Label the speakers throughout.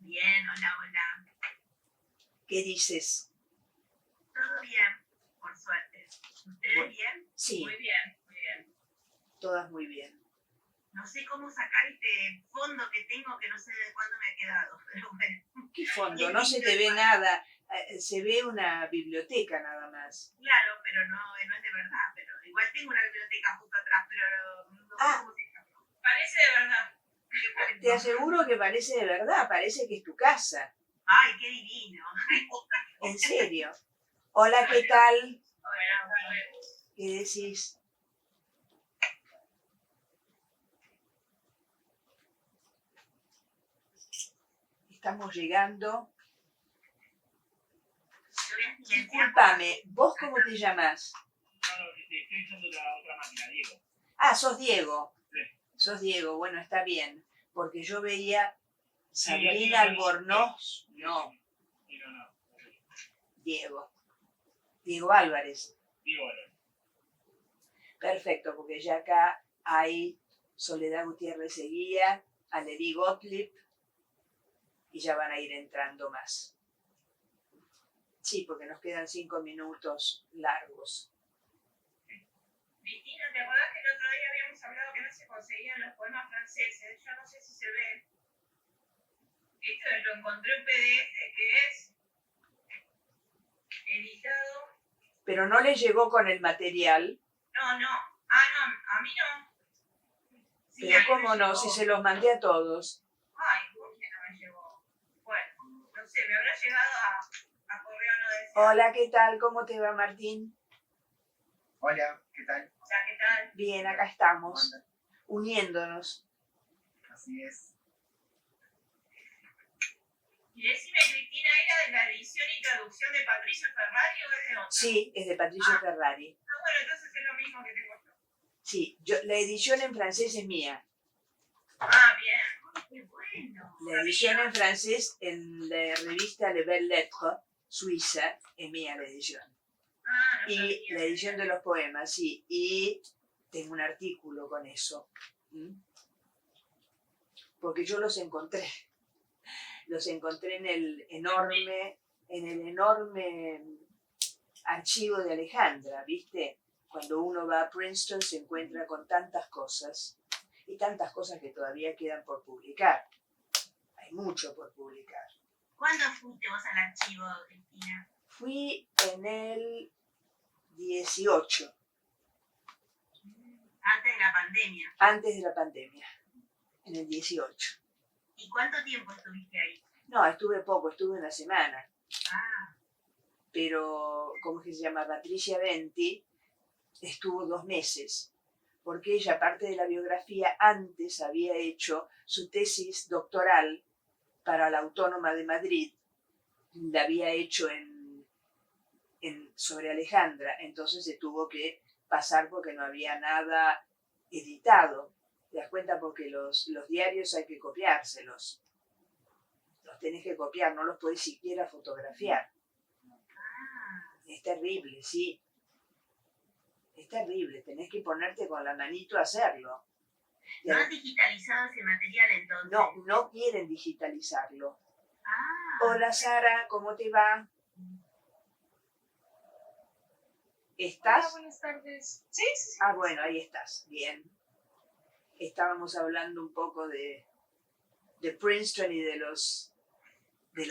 Speaker 1: Bien, hola, hola.
Speaker 2: ¿Qué dices?
Speaker 1: Todo bien, por suerte. ¿Ustedes
Speaker 2: Bueno,
Speaker 1: bien?
Speaker 2: sí,
Speaker 1: Muy bien, muy bien.
Speaker 2: todas muy bien.
Speaker 1: No sé cómo sacar este fondo que tengo que no sé de cuándo me ha quedado, pero bueno.
Speaker 2: ¿Qué fondo?
Speaker 1: Es
Speaker 2: No se
Speaker 1: lindo
Speaker 2: te ve
Speaker 1: igual.
Speaker 2: nada. Se ve una biblioteca nada más.
Speaker 1: Claro, pero no es de verdad. Pero igual tengo una biblioteca justo atrás, pero no sé
Speaker 2: Ah,
Speaker 1: cómo se llama. Parece de verdad. Qué bueno.
Speaker 2: te aseguro que parece de verdad, parece que es tu casa.
Speaker 1: Ay, qué divino.
Speaker 2: En serio. Hola, ¿qué tal?
Speaker 1: Hola, bueno.
Speaker 2: ¿Qué decís? Estamos llegando.
Speaker 1: Yo voy a silenciar.
Speaker 2: Disculpame, ¿vos cómo te llamas?
Speaker 3: No, estoy usando la otra máquina, Diego.
Speaker 2: Ah, sos Diego.
Speaker 3: Sí.
Speaker 2: Sos Diego, bueno, está bien. Porque yo veía Sabrina
Speaker 3: Sí,
Speaker 2: Albornoz. No,
Speaker 3: Sí, no.
Speaker 2: Diego. Diego Álvarez.
Speaker 3: Diego, bueno.
Speaker 2: Perfecto, porque ya acá hay Soledad Gutiérrez Eguía, Anerí Gottlieb, y ya van a ir entrando más. Sí, porque nos quedan 5 minutos largos.
Speaker 1: Cristina, ¿te acordás que el otro día habíamos hablado que no se conseguían los poemas franceses? Yo no sé si se ve. Esto lo encontré en PDF, que es editado.
Speaker 2: Pero no les llegó con el material.
Speaker 1: No. Ah, no, a mí no. Sí,
Speaker 2: Pero
Speaker 1: a mí
Speaker 2: cómo
Speaker 1: me
Speaker 2: no,
Speaker 1: llegó.
Speaker 2: si se los mandé a todos.
Speaker 1: Ay, ¿cómo que no me llegó? Bueno, no sé, me habrá llegado a correo no deseado.
Speaker 2: Hola, ¿qué tal? ¿Cómo te va, Martín?
Speaker 4: Hola, ¿qué tal?
Speaker 1: Hola, ¿qué tal?
Speaker 2: Bien, acá
Speaker 4: ¿Cómo
Speaker 2: estamos,
Speaker 4: andan?
Speaker 2: uniéndonos.
Speaker 4: Así es.
Speaker 1: Y decime, Cristina, ¿era de la edición y traducción de Patricio Ferrari o es de otro?
Speaker 2: Sí, es de Patricio Ferrari.
Speaker 1: Ah, bueno, entonces es lo mismo que tengo yo.
Speaker 2: Sí, la edición en francés es mía.
Speaker 1: Ah, bien. Ay, qué bueno.
Speaker 2: La edición en francés en la revista Le Belles Lettres, suiza, es mía la edición.
Speaker 1: Ah, no
Speaker 2: Y
Speaker 1: sabía.
Speaker 2: la edición de los poemas, sí. Y tengo un artículo con eso. Porque yo los encontré. Los encontré en el enorme archivo de Alejandra, ¿viste? Cuando uno va a Princeton se encuentra con tantas cosas. Y tantas cosas que todavía quedan por publicar. Hay mucho por publicar.
Speaker 1: ¿Cuándo fuiste vos al archivo, Cristina?
Speaker 2: Fui en el 18,
Speaker 1: Antes de la pandemia.
Speaker 2: antes de la pandemia, en el 18.
Speaker 1: ¿Y cuánto tiempo estuviste ahí?
Speaker 2: No, estuve poco, estuve una semana.
Speaker 1: Ah,
Speaker 2: Pero, ¿cómo es que se llama? Patricia Venti estuvo 2 meses, porque ella, aparte de la biografía, antes había hecho su tesis doctoral para la Autónoma de Madrid, la había hecho sobre Alejandra, entonces se tuvo que pasar porque no había nada editado. ¿Te das cuenta? Porque los diarios hay que copiárselos. Los tenés que copiar, no los podés siquiera fotografiar. Es terrible, sí. Es terrible, tenés que ponerte con la manito a hacerlo.
Speaker 1: ¿no has digitalizado ese material entonces?
Speaker 2: No quieren digitalizarlo.
Speaker 1: Ah.
Speaker 2: Hola Sara, ¿cómo te va? ¿Estás?
Speaker 5: Hola, buenas tardes. Sí.
Speaker 2: Ah, bueno, ahí estás, bien. Estábamos hablando un poco de Princeton y de los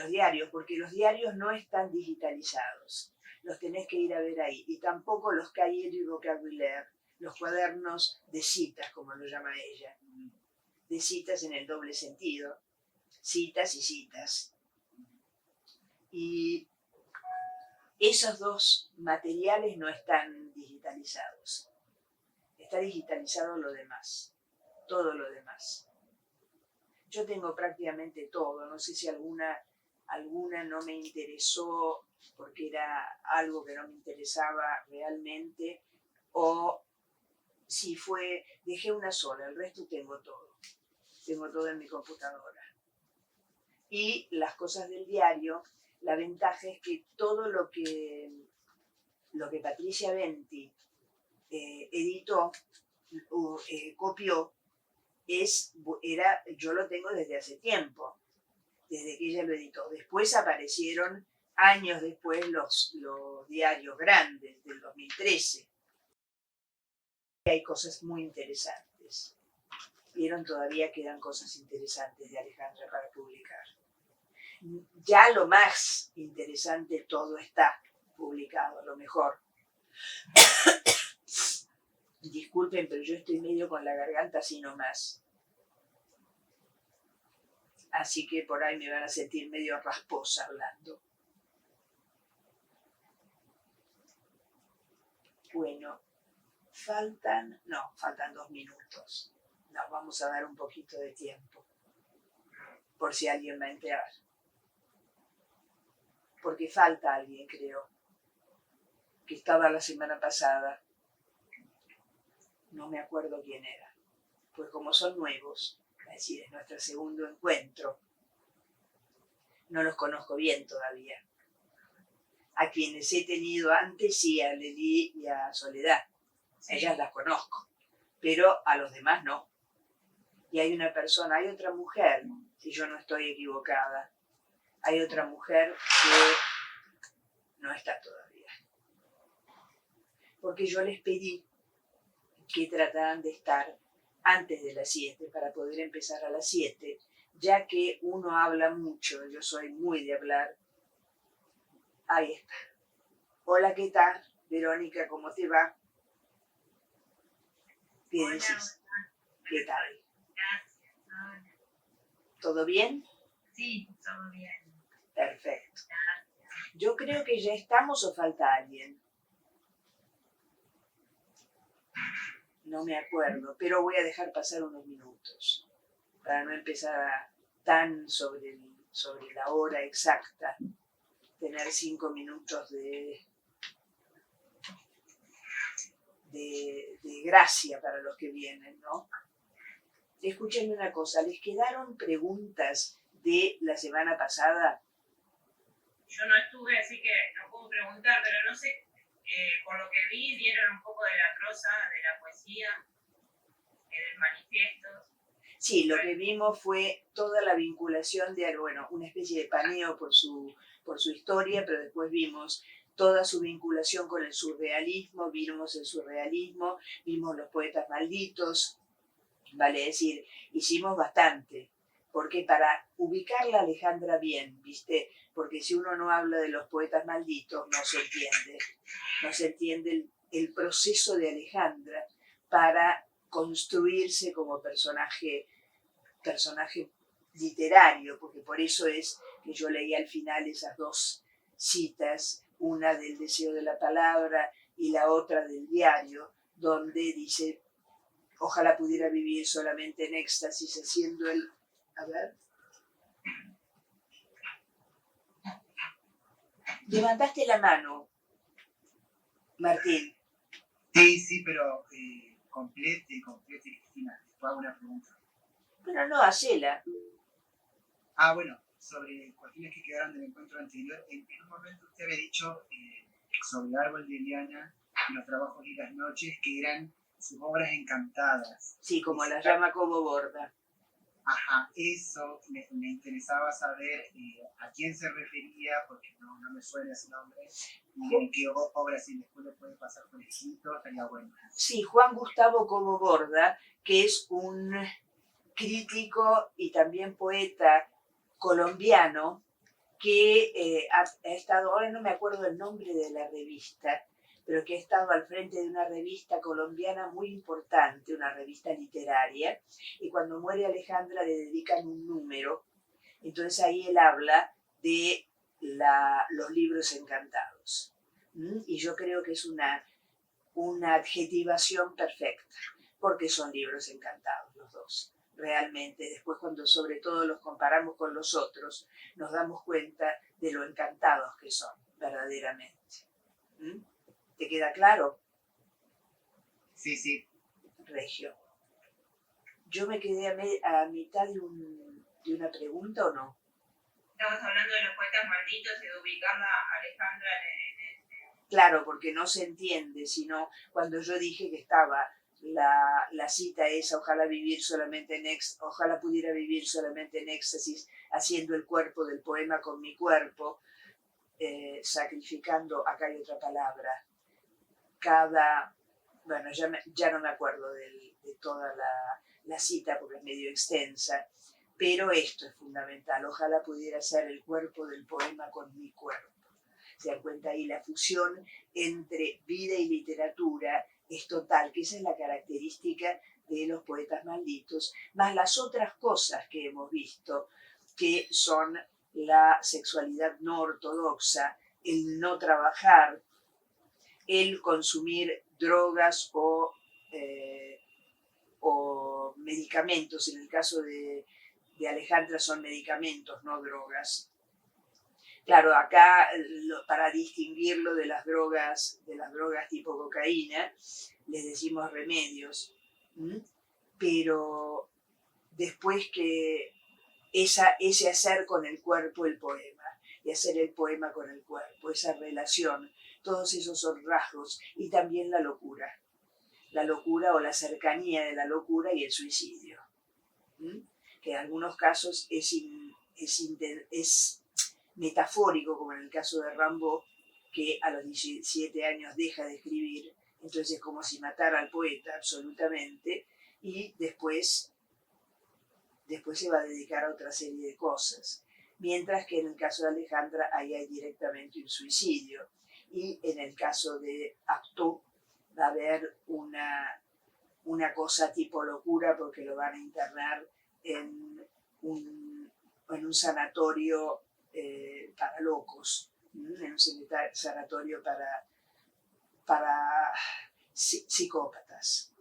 Speaker 2: diarios, porque los diarios no están digitalizados. Los tenés que ir a ver ahí. Y tampoco los cahiers du vocabulaire, los cuadernos de citas, como lo llama ella. De citas en el doble sentido. Citas y citas. Y esos dos materiales no están digitalizados. Está digitalizado lo demás. Todo lo demás. Yo tengo prácticamente todo. No sé si alguna no me interesó porque era algo que no me interesaba realmente, o si dejé una sola, el resto tengo todo en mi computadora. Y las cosas del diario, la ventaja es que todo lo que Patricia Venti editó, copió, yo lo tengo desde hace tiempo. desde que ella lo editó. Después aparecieron, años después, los diarios grandes del 2013. Y hay cosas muy interesantes. Vieron, todavía quedan cosas interesantes de Alejandra para publicar. Ya lo más interesante todo está publicado, a lo mejor. Disculpen, pero yo estoy medio con la garganta así nomás. Así que por ahí me van a sentir medio rasposa hablando. Bueno, faltan 2 minutos. Nos vamos a dar un poquito de tiempo, por si alguien va a entrar. Porque falta alguien, creo, que estaba la semana pasada. No me acuerdo quién era. Pues como son nuevos, es decir, es nuestro segundo encuentro, no los conozco bien todavía. A quienes he tenido antes, sí, a Leli y a Soledad. A ellas las conozco, pero a los demás no. Y hay una persona, hay otra mujer, si yo no estoy equivocada, hay otra mujer que no está todavía. Porque yo les pedí que trataran de estar antes de las 7 para poder empezar a las 7, ya que uno habla mucho, yo soy muy de hablar. Ahí está. Hola, ¿qué tal? Verónica, ¿cómo te va? ¿Qué decís? ¿Qué tal?
Speaker 5: Gracias. Hola.
Speaker 2: ¿Todo bien?
Speaker 5: Sí, todo bien.
Speaker 2: Perfecto. Yo creo que ya estamos o falta alguien. No me acuerdo, pero voy a dejar pasar unos minutos para no empezar tan sobre la hora exacta. Tener 5 minutos de gracia para los que vienen, ¿no? Escúchenme una cosa, ¿les quedaron preguntas de la semana pasada?
Speaker 1: Yo no estuve, así que no puedo preguntar, pero no sé, por lo que vi, dieron un poco de la prosa, de la poesía, del manifiesto.
Speaker 2: Sí, lo que vimos fue toda la vinculación de, bueno, una especie de paneo por su historia, pero después vimos toda su vinculación con el surrealismo, vimos el surrealismo, vimos los poetas malditos, vale decir, hicimos bastante, porque para ubicarla a Alejandra bien, ¿viste? Porque si uno no habla de los poetas malditos, no se entiende el proceso de Alejandra para construirse como personaje literario, porque por eso es que yo leí al final esas 2 citas, una del deseo de la palabra y la otra del diario, donde dice, ojalá pudiera vivir solamente en éxtasis haciendo el... A ver. Levantaste la mano, Martín.
Speaker 4: Sí, pero complete, Cristina. Te hago una pregunta.
Speaker 2: Bueno, no, hacela.
Speaker 4: Bueno, sobre cuestiones que quedaron del encuentro anterior. En un momento usted había dicho sobre Árbol de Liana y los trabajos y las noches, que eran sus obras encantadas.
Speaker 2: Sí, como las llama Cobo Borda.
Speaker 4: Ajá, eso me interesaba saber a quién se refería, porque no me suena ese nombre, y en qué obra, si después le puede pasar por escrito, estaría bueno.
Speaker 2: Sí, Juan Gustavo Cobo Borda, que es un crítico y también poeta colombiano que ha estado, ahora no me acuerdo el nombre de la revista, pero que ha estado al frente de una revista colombiana muy importante, una revista literaria, y cuando muere Alejandra le dedican un número, entonces ahí él habla de los libros encantados. Y yo creo que es una adjetivación perfecta, porque son libros encantados los dos. Realmente, después cuando sobre todo los comparamos con los otros, nos damos cuenta de lo encantados que son, verdaderamente. ¿Te queda claro?
Speaker 4: Sí.
Speaker 2: Regio. Yo me quedé a mitad de una pregunta, ¿o no?
Speaker 1: Estamos hablando de los poetas malditos y de ubicarla a Alejandra
Speaker 2: Claro, porque no se entiende, sino cuando yo dije que estaba la cita es ojalá pudiera vivir solamente en éxtasis, haciendo el cuerpo del poema con mi cuerpo, sacrificando, acá hay otra palabra, bueno, ya no me acuerdo de toda la cita porque es medio extensa, pero esto es fundamental, ojalá pudiera ser el cuerpo del poema con mi cuerpo. Se dan cuenta ahí, la fusión entre vida y literatura es total, que esa es la característica de los poetas malditos, más las otras cosas que hemos visto, que son la sexualidad no ortodoxa, el no trabajar, el consumir drogas o medicamentos. En el caso de Alejandra son medicamentos, no drogas. Claro, acá para distinguirlo de las drogas tipo cocaína, les decimos remedios. Pero después que ese hacer con el cuerpo el poema, y hacer el poema con el cuerpo, esa relación, todos esos son rasgos, y también la locura o la cercanía de la locura y el suicidio, que en algunos casos es metafórico, como en el caso de Rimbaud, que a los 17 años deja de escribir, entonces es como si matara al poeta absolutamente, y después se va a dedicar a otra serie de cosas. Mientras que en el caso de Alejandra ahí hay directamente un suicidio, y en el caso de Artaud va a haber una cosa tipo locura porque lo van a internar en un sanatorio para locos, en un sanatorio para psicópatas.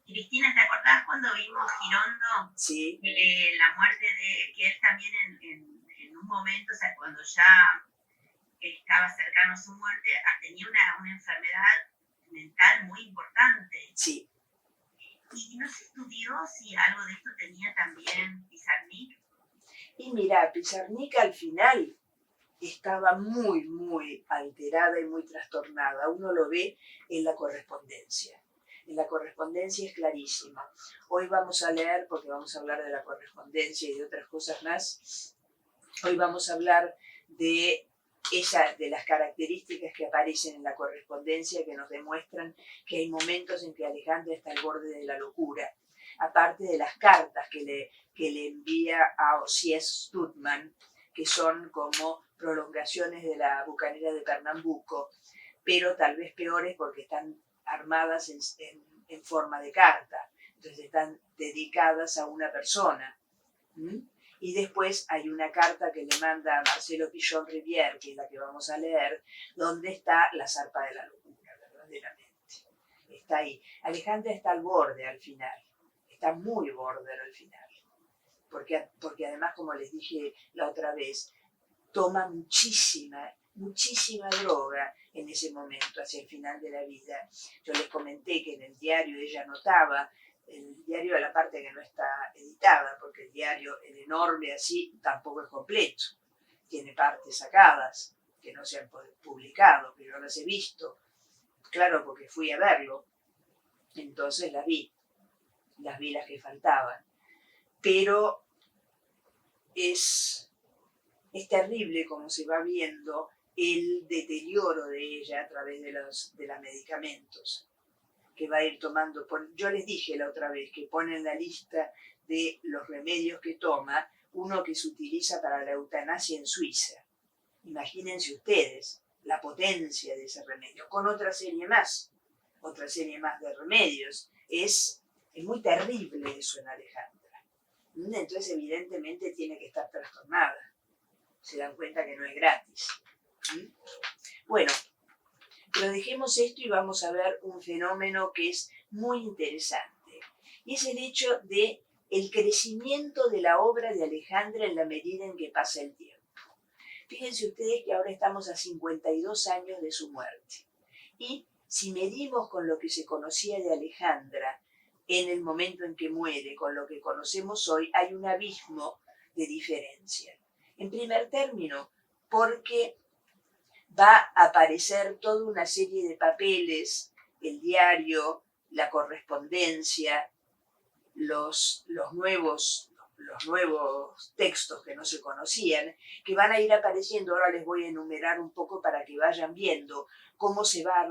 Speaker 5: Cristina, ¿te acordás cuando vimos Girondo?
Speaker 2: Sí.
Speaker 5: La muerte que él también en un momento, o sea, cuando ya estaba cercano a su muerte, tenía una enfermedad mental muy importante.
Speaker 2: Sí.
Speaker 5: ¿Y no se estudió si algo de esto tenía también Pizarnik?
Speaker 2: Y mira, Pizarnik al final estaba muy, muy alterada y muy trastornada. Uno lo ve en la correspondencia. En la correspondencia es clarísimo. Hoy vamos a leer, porque vamos a hablar de la correspondencia y de otras cosas más, hoy vamos a hablar de las características que aparecen en la correspondencia que nos demuestran que hay momentos en que Alejandra está al borde de la locura. Aparte de las cartas que le envía a Osies Tutman, que son como prolongaciones de la bucanera de Pernambuco, pero tal vez peores porque están armadas en forma de carta, entonces están dedicadas a una persona. Y después hay una carta que le manda a Marcelo Pichon Rivière, que es la que vamos a leer, donde está la zarpa de la locura, verdaderamente. Está ahí. Alejandra está al borde al final, está muy border al final, porque además, como les dije la otra vez, toma muchísima droga en ese momento, hacia el final de la vida. Yo les comenté que en el diario ella anotaba, el diario de la parte que no está editada, porque el diario, el enorme así, tampoco es completo. Tiene partes sacadas que no se han publicado, pero yo las he visto. Claro, porque fui a verlo. Entonces las vi las que faltaban. Pero es terrible como se va viendo el deterioro de ella a través de los medicamentos que va a ir tomando. Yo les dije la otra vez que ponen la lista de los remedios que toma, uno que se utiliza para la eutanasia en Suiza. Imagínense ustedes la potencia de ese remedio, con otra serie más de remedios. Es muy terrible eso en Alejandra. Entonces evidentemente tiene que estar trastornada. Se dan cuenta que no es gratis. Bueno, pero dejemos esto y vamos a ver un fenómeno que es muy interesante. Y es el hecho de el crecimiento de la obra de Alejandra en la medida en que pasa el tiempo. Fíjense ustedes que ahora estamos a 52 años de su muerte. Y si medimos con lo que se conocía de Alejandra en el momento en que muere, con lo que conocemos hoy, hay un abismo de diferencia. En primer término, porque va a aparecer toda una serie de papeles, el diario la correspondencia, los nuevos textos que no se conocían, que van a ir apareciendo. Ahora les voy a enumerar un poco para que vayan viendo cómo se va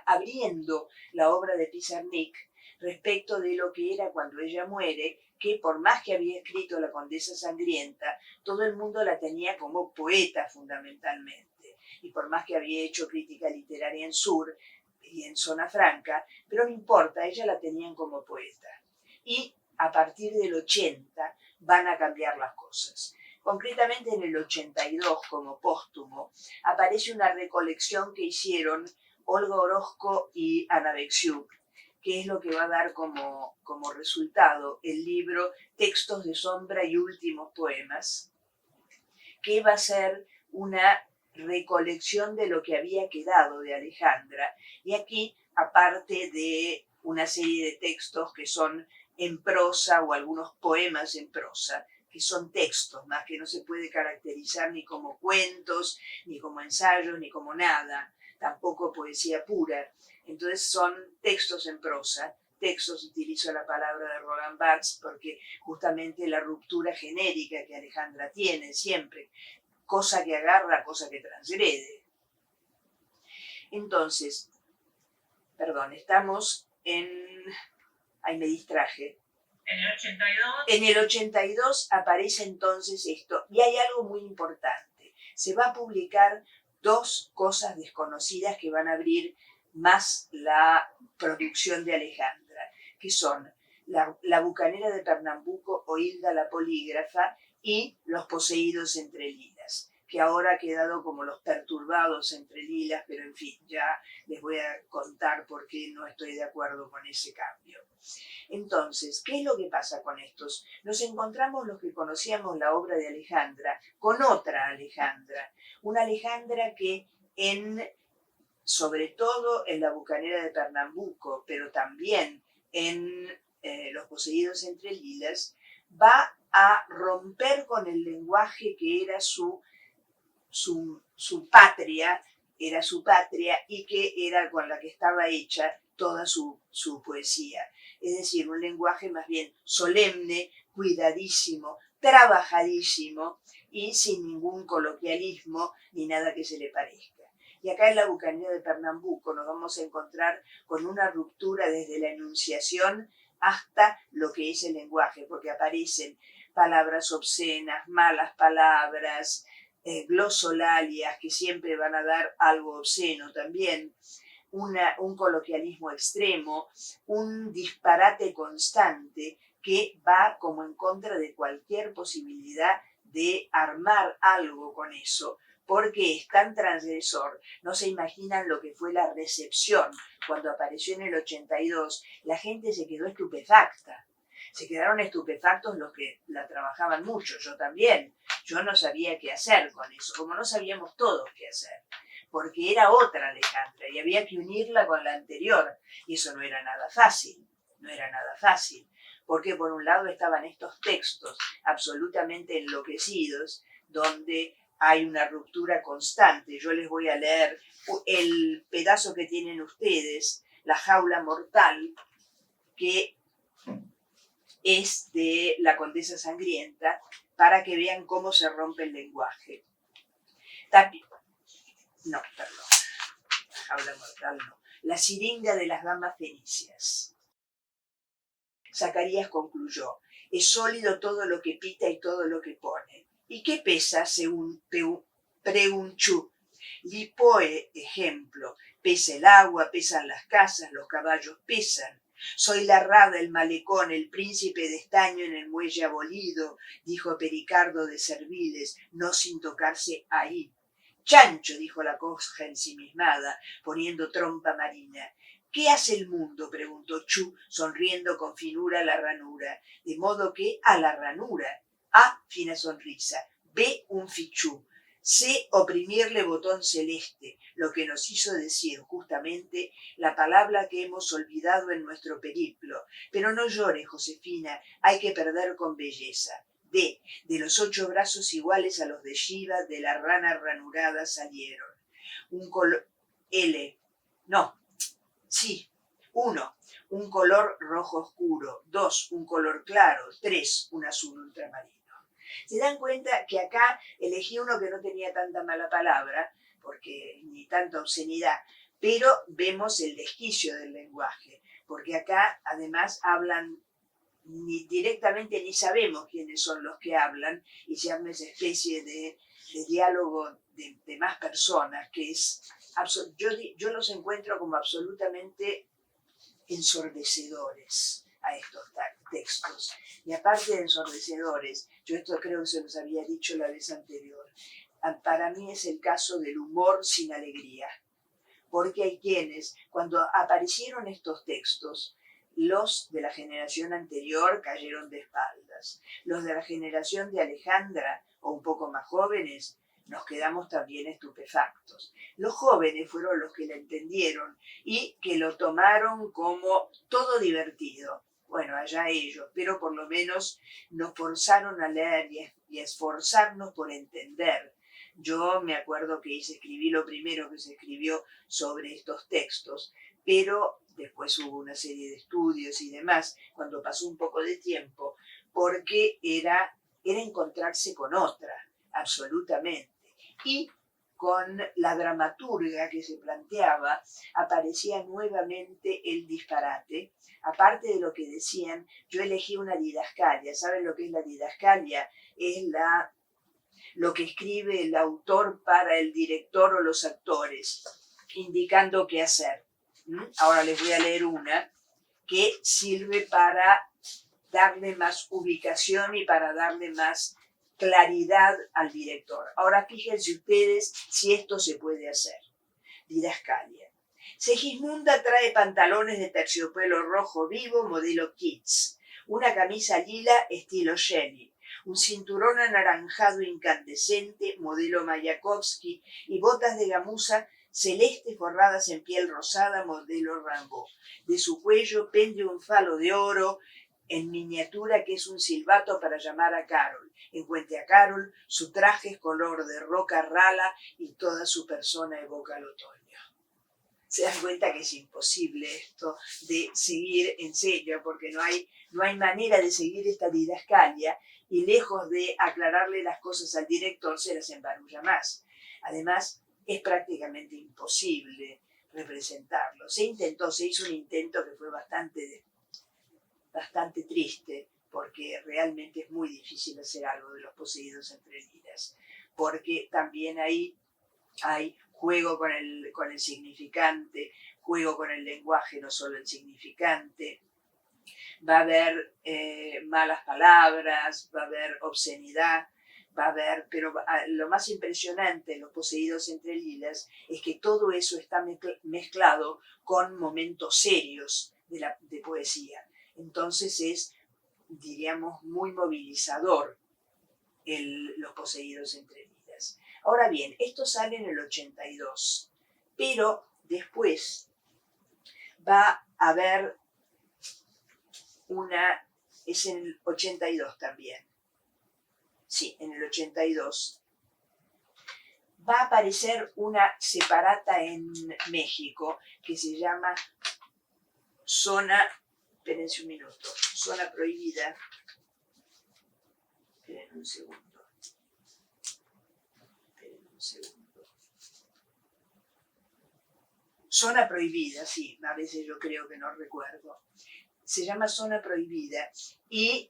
Speaker 2: abriendo la obra de Pizarnik respecto de lo que era cuando ella muere, que por más que había escrito La Condesa Sangrienta, todo el mundo la tenía como poeta fundamentalmente, y por más que había hecho crítica literaria en Sur y en Zona Franca, pero no importa, ella la tenían como poeta. Y a partir del 80 van a cambiar las cosas. Concretamente en el 82, como póstumo, aparece una recolección que hicieron Olga Orozco y Ana Beksiuk, que es lo que va a dar como resultado el libro Textos de Sombra y Últimos Poemas, que va a ser una recolección de lo que había quedado de Alejandra. Y aquí, aparte de una serie de textos que son en prosa o algunos poemas en prosa, que son textos más, que no se puede caracterizar ni como cuentos, ni como ensayos, ni como nada, tampoco poesía pura. Entonces son textos en prosa. Textos, utilizo la palabra de Roland Barthes porque justamente la ruptura genérica que Alejandra tiene siempre, cosa que agarra, cosa que transgrede. Entonces, perdón, estamos en... Ahí me distraje.
Speaker 1: En el 82.
Speaker 2: En el 82 aparece entonces esto. Y hay algo muy importante. Se va a publicar 2 cosas desconocidas que van a abrir más la producción de Alejandra, que son la bucanera de Pernambuco o Hilda la polígrafa y Los poseídos entre lilas, que ahora ha quedado como Los perturbados entre lilas, pero en fin, ya les voy a contar por qué no estoy de acuerdo con ese cambio. Entonces, ¿qué es lo que pasa con estos? Nos encontramos los que conocíamos la obra de Alejandra con otra Alejandra, una Alejandra que sobre todo en La bucanera de Pernambuco, pero también en Los poseídos entre lilas, va a romper con el lenguaje que era su patria, y que era con la que estaba hecha toda su poesía. Es decir, un lenguaje más bien solemne, cuidadísimo, trabajadísimo y sin ningún coloquialismo ni nada que se le parezca. Y acá en La bucanera de Pernambuco nos vamos a encontrar con una ruptura desde la enunciación hasta lo que es el lenguaje, porque aparecen palabras obscenas, malas palabras, glosolalias que siempre van a dar algo obsceno también, un coloquialismo extremo, un disparate constante que va como en contra de cualquier posibilidad de armar algo con eso, porque es tan transgresor. No se imaginan lo que fue la recepción cuando apareció en el 82. La gente se quedó estupefacta. Se quedaron estupefactos los que la trabajaban mucho, yo también. Yo no sabía qué hacer con eso, como no sabíamos todos qué hacer, porque era otra Alejandra y había que unirla con la anterior. Y eso no era nada fácil, porque por un lado estaban estos textos absolutamente enloquecidos, donde hay una ruptura constante. Yo les voy a leer el pedazo que tienen ustedes, La jaula mortal, que es de La Condesa Sangrienta, para que vean cómo se rompe el lenguaje. La jaula mortal no. La siringa de las damas fenicias. Zacarías concluyó: es sólido todo lo que pita y todo lo que pone. ¿Y qué pesa según Preunchú? Lipoe, ejemplo. Pesa el agua, pesan las casas, los caballos pesan. Soy la rada, el malecón, el príncipe de estaño en el muelle abolido, dijo Pericardo de Serviles, no sin tocarse ahí. Chancho, dijo la coja ensimismada, poniendo trompa marina. ¿Qué hace el mundo?, preguntó Chu, sonriendo con finura la ranura. De modo que a la ranura. A, fina sonrisa. B, un fichú. C, oprimirle botón celeste, lo que nos hizo decir justamente la palabra que hemos olvidado en nuestro periplo. Pero no llores, Josefina, hay que perder con belleza. D, de los 8 brazos iguales a los de Shiva, de la rana ranurada salieron. 1, un color rojo oscuro. 2, un color claro. 3, un azul ultramarino. Se dan cuenta que acá elegí uno que no tenía tanta mala palabra, porque ni tanta obscenidad, pero vemos el desquicio del lenguaje, porque acá además hablan ni directamente ni sabemos quiénes son los que hablan y se arma esa especie de diálogo de más personas que es yo los encuentro como absolutamente ensordecedores a estos textos. Y aparte de ensordecedores, yo esto creo que se los había dicho la vez anterior, para mí es el caso del humor sin alegría, porque hay quienes, cuando aparecieron estos textos, los de la generación anterior cayeron de espaldas, los de la generación de Alejandra, o un poco más jóvenes, nos quedamos también estupefactos. Los jóvenes fueron los que la entendieron y que lo tomaron como todo divertido. Bueno, allá ellos, pero por lo menos nos forzaron a leer y a esforzarnos por entender. Yo me acuerdo que escribí lo primero que se escribió sobre estos textos, pero después hubo una serie de estudios y demás, cuando pasó un poco de tiempo, porque era encontrarse con otra, absolutamente. Y con la dramaturga que se planteaba, aparecía nuevamente el disparate. Aparte de lo que decían, yo elegí una didascalia. ¿Saben lo que es la didascalia? Es lo que escribe el autor para el director o los actores, indicando qué hacer. Ahora les voy a leer una que sirve para darle más ubicación y para darle más claridad al director. Ahora fíjense ustedes si esto se puede hacer. Didascalia. Segismunda trae pantalones de terciopelo rojo vivo modelo Kids, una camisa lila estilo Shelley, un cinturón anaranjado incandescente modelo Mayakovsky y botas de gamuza celeste forradas en piel rosada modelo Rimbaud. De su cuello pende un falo de oro en miniatura que es un silbato para llamar a Carol. Encuentre a Carol, su traje es color de roca rala y toda su persona evoca el otoño. Se dan cuenta que es imposible esto de seguir en serio, porque no hay manera de seguir esta didascalia y lejos de aclararle las cosas al director se las embarulla más. Además, es prácticamente imposible representarlo. Se hizo un intento que fue bastante triste, porque realmente es muy difícil hacer algo de los poseídos entre líneas, porque también ahí hay juego con el significante, juego con el lenguaje, no solo el significante. Va a haber malas palabras, va a haber obscenidad, pero lo más impresionante en los poseídos entre lilas es que todo eso está mezclado con momentos serios de poesía. Entonces es, diríamos, muy movilizador los poseídos entre lilas. Ahora bien, esto sale en el 82, pero después va a haber es en el 82 también. Sí, en el 82. Va a aparecer una separata en México que se llama Zona, espérense un minuto, Zona Prohibida. Esperen un segundo. Zona Prohibida, sí, a veces yo creo que no recuerdo. Se llama Zona Prohibida y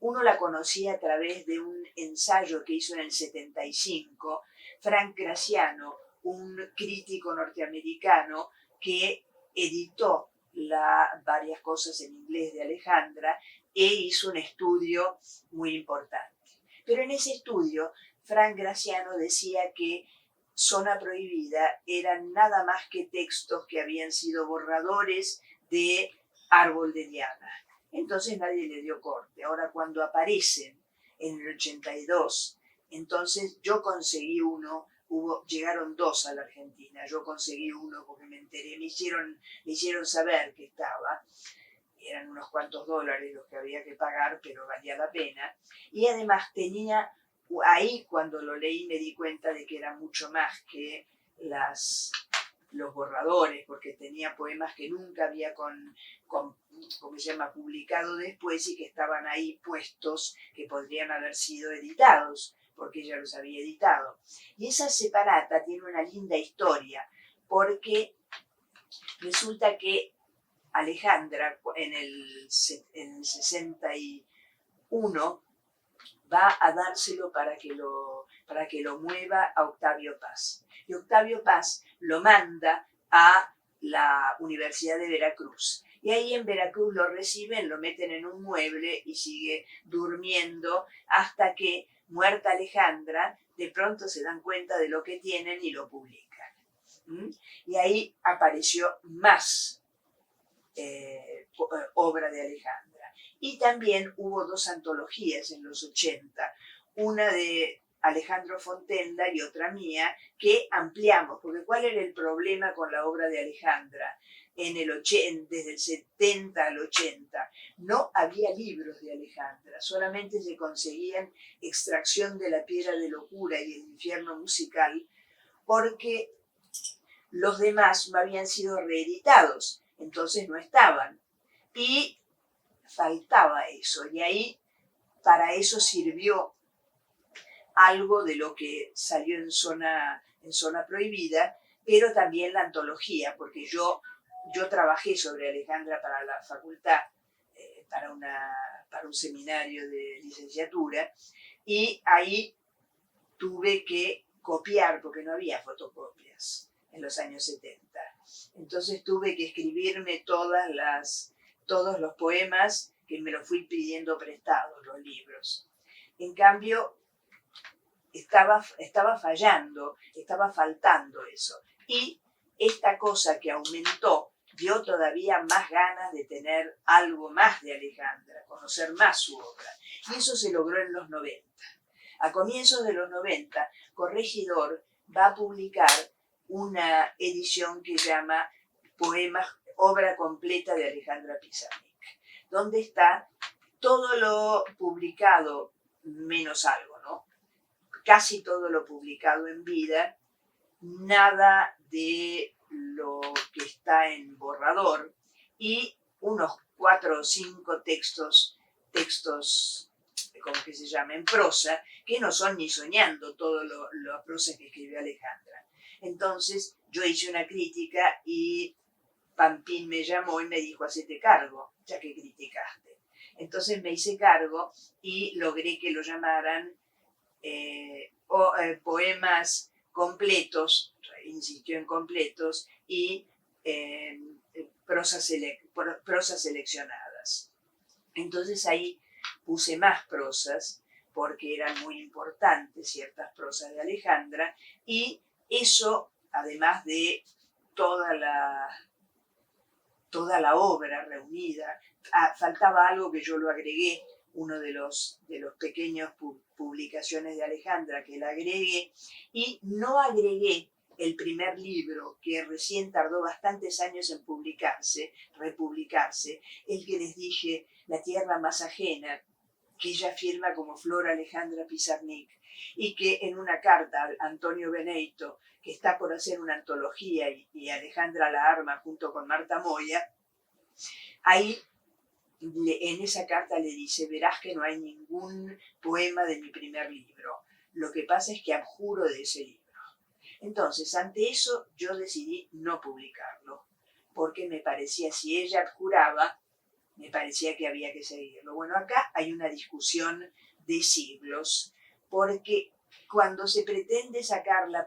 Speaker 2: uno la conocía a través de un ensayo que hizo en el 75 Frank Graciano, un crítico norteamericano que editó varias cosas en inglés de Alejandra e hizo un estudio muy importante. Pero en ese estudio, Frank Graciano decía que Zona Prohibida eran nada más que textos que habían sido borradores de Árbol de Diana. Entonces nadie le dio corte. Ahora cuando aparecen en el 82, entonces yo conseguí uno, llegaron dos a la Argentina, yo conseguí uno porque me enteré, me hicieron saber que estaba, eran unos cuantos dólares los que había que pagar, pero valía la pena, y además ahí cuando lo leí me di cuenta de que era mucho más que los borradores, porque tenía poemas que nunca había ¿cómo se llama?, publicado después y que estaban ahí puestos, que podrían haber sido editados, porque ella los había editado. Y esa separata tiene una linda historia, porque resulta que Alejandra en el 61 va a dárselo para que lo mueva a Octavio Paz. Y Octavio Paz lo manda a la Universidad de Veracruz. Y ahí en Veracruz lo reciben, lo meten en un mueble y sigue durmiendo hasta que, muerta Alejandra, de pronto se dan cuenta de lo que tienen y lo publican. Y ahí apareció más obra de Alejandra. Y también hubo dos antologías en los 80, una de Alejandro Fontella y otra mía, que ampliamos, porque ¿cuál era el problema con la obra de Alejandra? Desde el 70 al 80 no había libros de Alejandra, solamente se conseguían Extracción de la piedra de locura y El infierno musical, porque los demás no habían sido reeditados, entonces no estaban. Y faltaba eso, y ahí para eso sirvió algo de lo que salió en zona prohibida, pero también la antología, porque yo trabajé sobre Alejandra para la facultad, para un seminario de licenciatura, y ahí tuve que copiar, porque no había fotocopias en los años 70. Entonces tuve que escribirme todos los poemas, que me los fui pidiendo prestados, los libros. En cambio, estaba fallando, estaba faltando eso. Y esta cosa que aumentó dio todavía más ganas de tener algo más de Alejandra, conocer más su obra. Y eso se logró en los 90. A comienzos de los 90, Corregidor va a publicar una edición que llama Poemas, obra completa de Alejandra Pizarnik, donde está todo lo publicado, menos algo, ¿no? Casi todo lo publicado en vida, nada de lo que está en borrador, y unos 4 o 5 textos, como que se llama, en prosa, que no son ni soñando toda la prosa que escribió Alejandra. Entonces yo hice una crítica y Pampín me llamó y me dijo: hacete cargo, ya que criticaste. Entonces me hice cargo y logré que lo llamaran poemas completos, insistió en completos, y prosas seleccionadas. Entonces ahí puse más prosas, porque eran muy importantes ciertas prosas de Alejandra, y eso, además de toda la obra reunida, faltaba algo que yo lo agregué, uno de los pequeños publicaciones de Alejandra que la agregué, y no agregué el primer libro, que recién tardó bastantes años en republicarse, el que les dije, La tierra más ajena, que ella firma como Flor Alejandra Pizarnik, y que en una carta a Antonio Beneyto, que está por hacer una antología y Alejandra la arma junto con Marta Moya, ahí en esa carta le dice: verás que no hay ningún poema de mi primer libro, lo que pasa es que abjuro de ese libro. Entonces, ante eso, yo decidí no publicarlo, porque me parecía, si ella abjuraba, me parecía que había que seguirlo. Bueno, acá hay una discusión de siglos, porque cuando se pretende sacar la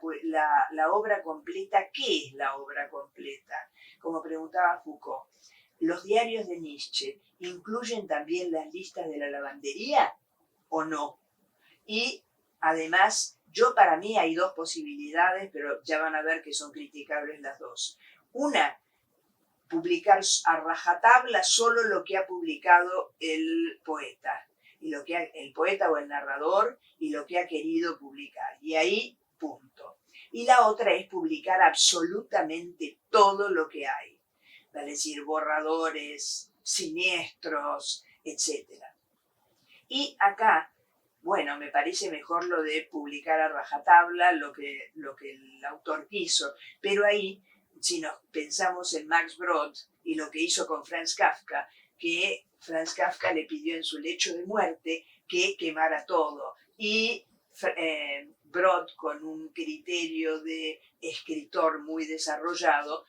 Speaker 2: obra completa, ¿qué es la obra completa? Como preguntaba Foucault, ¿los diarios de Nietzsche incluyen también las listas de la lavandería o no? Y además, para mí hay dos posibilidades, pero ya van a ver que son criticables las dos. Una, publicar a rajatabla solo lo que ha publicado el poeta, el poeta o el narrador, y lo que ha querido publicar. Y ahí, punto. Y la otra es publicar absolutamente todo lo que hay, es decir, borradores, siniestros, etc. Y acá, bueno, me parece mejor lo de publicar a rajatabla lo que el autor quiso, pero ahí si nos pensamos en Max Brod y lo que hizo con Franz Kafka, que Franz Kafka le pidió en su lecho de muerte que quemara todo. Y Brod, con un criterio de escritor muy desarrollado,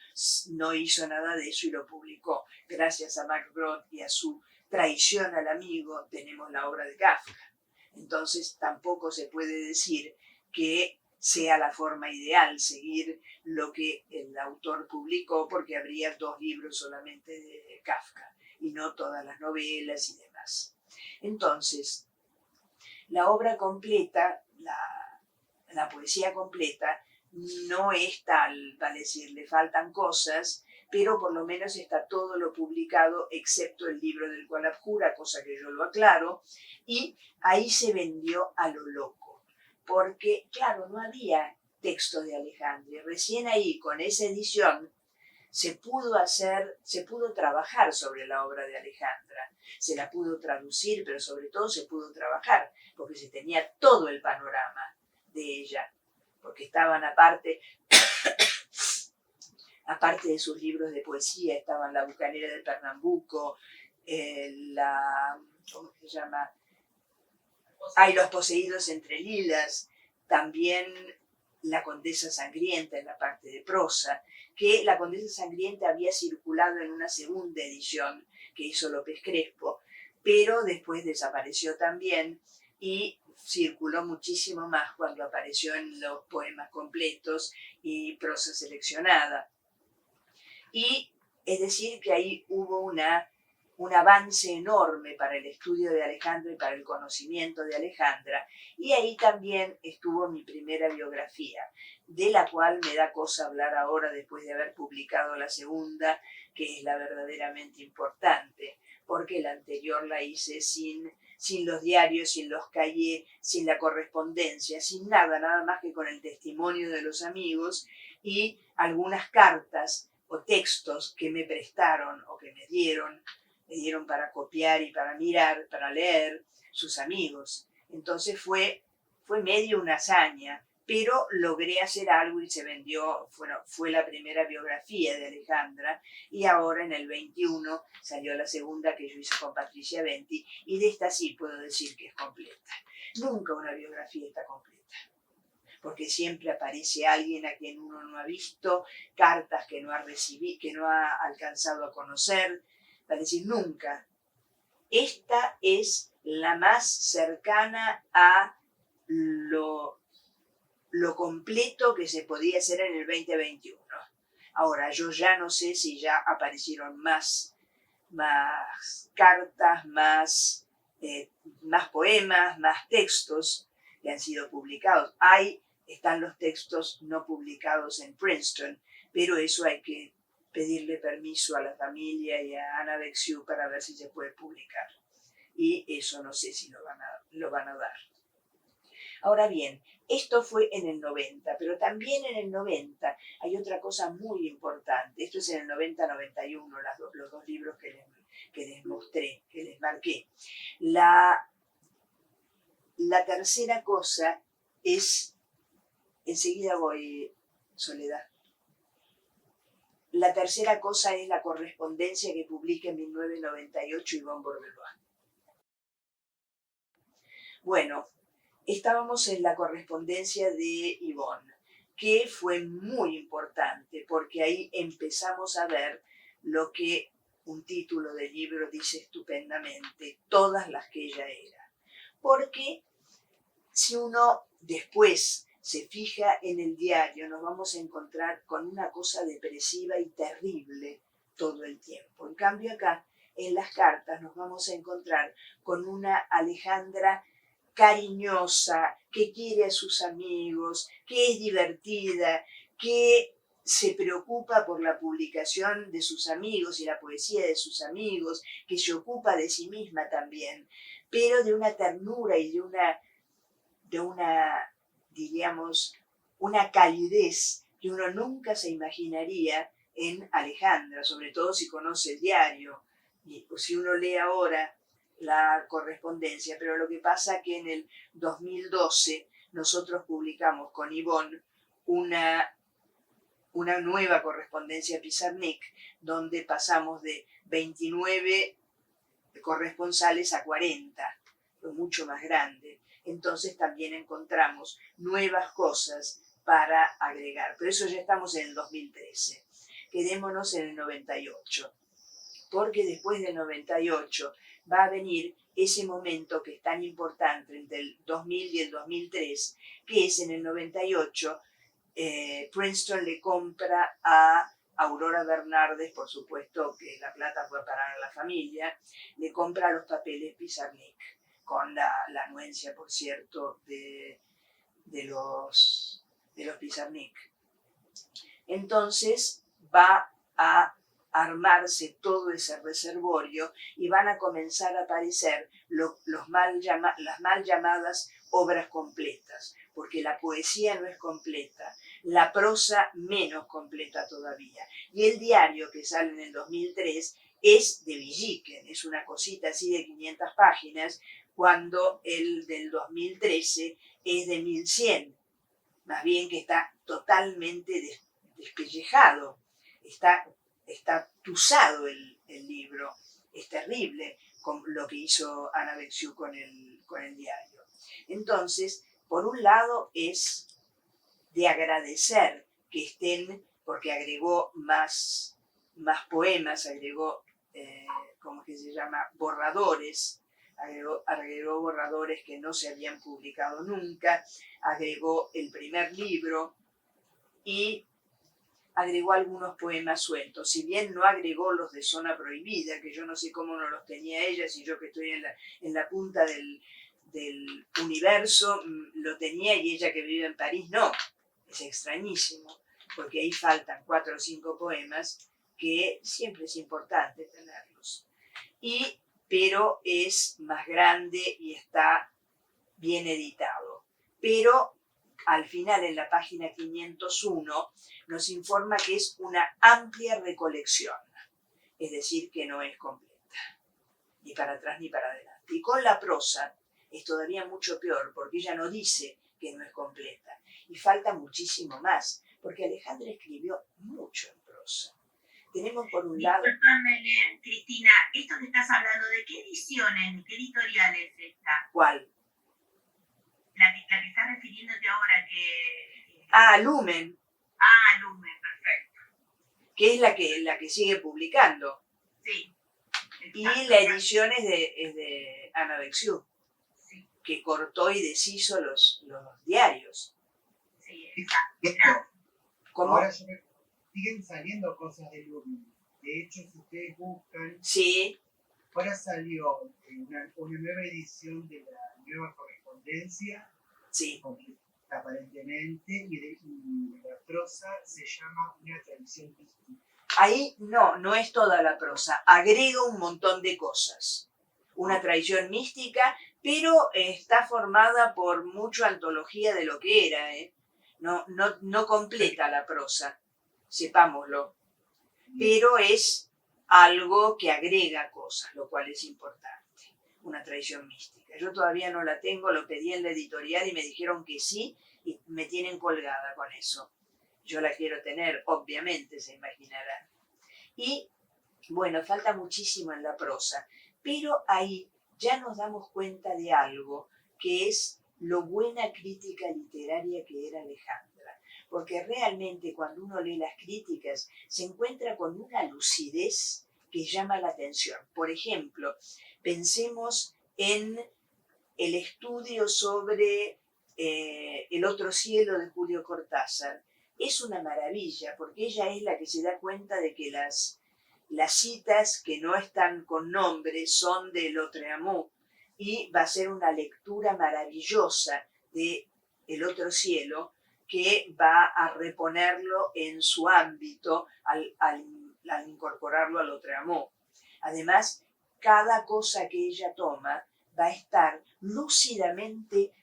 Speaker 2: no hizo nada de eso y lo publicó. Gracias a Max Brod y a su traición al amigo, tenemos la obra de Kafka. Entonces tampoco se puede decir que sea la forma ideal seguir lo que el autor publicó, porque habría 2 libros solamente de Kafka y no todas las novelas y demás. Entonces, la obra completa, la poesía completa, no es tal, vale decir, le faltan cosas, pero por lo menos está todo lo publicado excepto el libro del cual abjura, cosa que yo lo aclaro, y ahí se vendió a lo loco, porque claro, no había texto de Alejandro, recién ahí con esa edición se pudo trabajar sobre la obra de Alejandra, se la pudo traducir, pero sobre todo se pudo trabajar, porque se tenía todo el panorama de ella, porque estaban aparte de sus libros de poesía, estaban La bucanera del Pernambuco, ¿cómo se llama? Hay Los poseídos entre lilas, también La condesa sangrienta en la parte de prosa, que La condesa sangrienta había circulado en una segunda edición que hizo López Crespo, pero después desapareció también y circuló muchísimo más cuando apareció en los poemas completos y prosa seleccionada. Y es decir que ahí hubo un avance enorme para el estudio de Alejandra y para el conocimiento de Alejandra. Y ahí también estuvo mi primera biografía, de la cual me da cosa hablar ahora después de haber publicado la segunda, que es la verdaderamente importante, porque la anterior la hice sin los diarios, sin los cahiers, sin la correspondencia, sin nada más que con el testimonio de los amigos y algunas cartas o textos que me prestaron o que me dieron para copiar y para mirar, para leer sus amigos. Entonces fue medio una hazaña, pero logré hacer algo y se vendió, fue la primera biografía de Alejandra y ahora en el 21 salió la segunda que yo hice con Patricia Venti y de esta sí puedo decir que es completa. Nunca una biografía está completa, porque siempre aparece alguien a quien uno no ha visto, cartas que no ha recibido, que no ha alcanzado a conocer, es decir, nunca. Esta es la más cercana a lo completo que se podía hacer en el 2021. Ahora, yo ya no sé si ya aparecieron más cartas, más poemas, más textos que han sido publicados. Están los textos no publicados en Princeton, pero eso hay que pedirle permiso a la familia y a Ana Bexiu para ver si se puede publicar. Y eso no sé si lo van a dar. Ahora bien, esto fue en el 90, pero también en el 90 hay otra cosa muy importante. Esto es en el 90-91, los 2 libros que les mostré, que les marqué. La tercera cosa es, enseguida voy, Soledad. La tercera cosa es la correspondencia que publica en 1998 Yvonne Bourgeois. Bueno, estábamos en la correspondencia de Yvonne, que fue muy importante porque ahí empezamos a ver lo que un título del libro dice estupendamente, todas las que ella era. Porque si uno después se fija en el diario, nos vamos a encontrar con una cosa depresiva y terrible todo el tiempo. En cambio acá, en las cartas, nos vamos a encontrar con una Alejandra cariñosa, que quiere a sus amigos, que es divertida, que se preocupa por la publicación de sus amigos y la poesía de sus amigos, que se ocupa de sí misma también, pero de una ternura y de una diríamos, una calidez que uno nunca se imaginaría en Alejandra, sobre todo si conoce el diario y si uno lee ahora la correspondencia. Pero lo que pasa es que en el 2012 nosotros publicamos con Yvonne una nueva correspondencia Pizarnik, donde pasamos de 29 corresponsales a 40, fue mucho más grande. Entonces también encontramos nuevas cosas para agregar, pero eso ya estamos en el 2013. Quedémonos en el 98, porque después del 98 va a venir ese momento que es tan importante entre el 2000 y el 2003, que es en el 98, Princeton le compra a Aurora Bernardes, por supuesto que la plata fue a parar a la familia, le compra los papeles Pizarnik, con la anuencia, por cierto, de los Pizarnik. Entonces va a armarse todo ese reservorio y van a comenzar a aparecer las mal llamadas obras completas, porque la poesía no es completa, la prosa menos completa todavía. Y el diario que sale en el 2003 es de Villiquen, es una cosita así de 500 páginas, cuando el del 2013 es de 1100, más bien que está totalmente despellejado, está tusado el libro, es terrible con lo que hizo Ana Becciu con el diario. Entonces, por un lado es de agradecer que estén, porque agregó más poemas, agregó, ¿cómo que se llama? Borradores, agregó borradores que no se habían publicado nunca, agregó el primer libro y agregó algunos poemas sueltos. Si bien no agregó los de Zona Prohibida, que yo no sé cómo no los tenía ella, si yo que estoy en la punta del universo lo tenía y ella que vive en París no. Es extrañísimo, porque ahí faltan 4 o 5 poemas que siempre es importante tenerlos. Pero es más grande y está bien editado. Pero al final, en la página 501, nos informa que es una amplia recolección, es decir, que no es completa, ni para atrás ni para adelante. Y con la prosa es todavía mucho peor, porque ella no dice que no es completa, y falta muchísimo más, porque Alejandra escribió mucho en prosa. Tenemos por un lado...
Speaker 5: Disculpame, Cristina, esto que estás hablando, ¿de qué ediciones, de qué editorial es esta?
Speaker 2: ¿Cuál?
Speaker 5: La que estás refiriéndote ahora que...
Speaker 2: Lumen.
Speaker 5: Lumen, perfecto.
Speaker 2: Que es la que sigue publicando.
Speaker 5: Sí.
Speaker 2: Y la edición es de Ana Becciu, sí, que cortó y deshizo los diarios.
Speaker 5: Sí, exacto.
Speaker 2: ¿Cómo?
Speaker 4: Ahora siguen saliendo cosas de Lumen. De hecho, si ustedes buscan...
Speaker 2: Sí.
Speaker 4: Ahora salió una nueva edición de la nueva correspondencia.
Speaker 2: Sí.
Speaker 4: Aparentemente, y la prosa se llama Una tradición mística.
Speaker 2: Ahí no es toda la prosa, agrega un montón de cosas. Una tradición mística, pero está formada por mucha antología de lo que era, no completa la prosa, sepámoslo, pero es algo que agrega cosas, lo cual es importante, una tradición mística. Yo todavía no la tengo, lo pedí en la editorial y me dijeron que sí, y me tienen colgada con eso. Yo la quiero tener, obviamente, se imaginarán. Y, bueno, falta muchísimo en la prosa, pero ahí ya nos damos cuenta de algo, que es lo buena crítica literaria que era Alejandra. Porque realmente cuando uno lee las críticas se encuentra con una lucidez que llama la atención. Por ejemplo, pensemos en el estudio sobre El otro cielo de Julio Cortázar. Es una maravilla, porque ella es la que se da cuenta de que las citas que no están con nombre son de Lautréamont, y va a ser una lectura maravillosa de El otro cielo, que va a reponerlo en su ámbito al incorporarlo a Lautréamont. Además, cada cosa que ella toma va a estar lúcidamente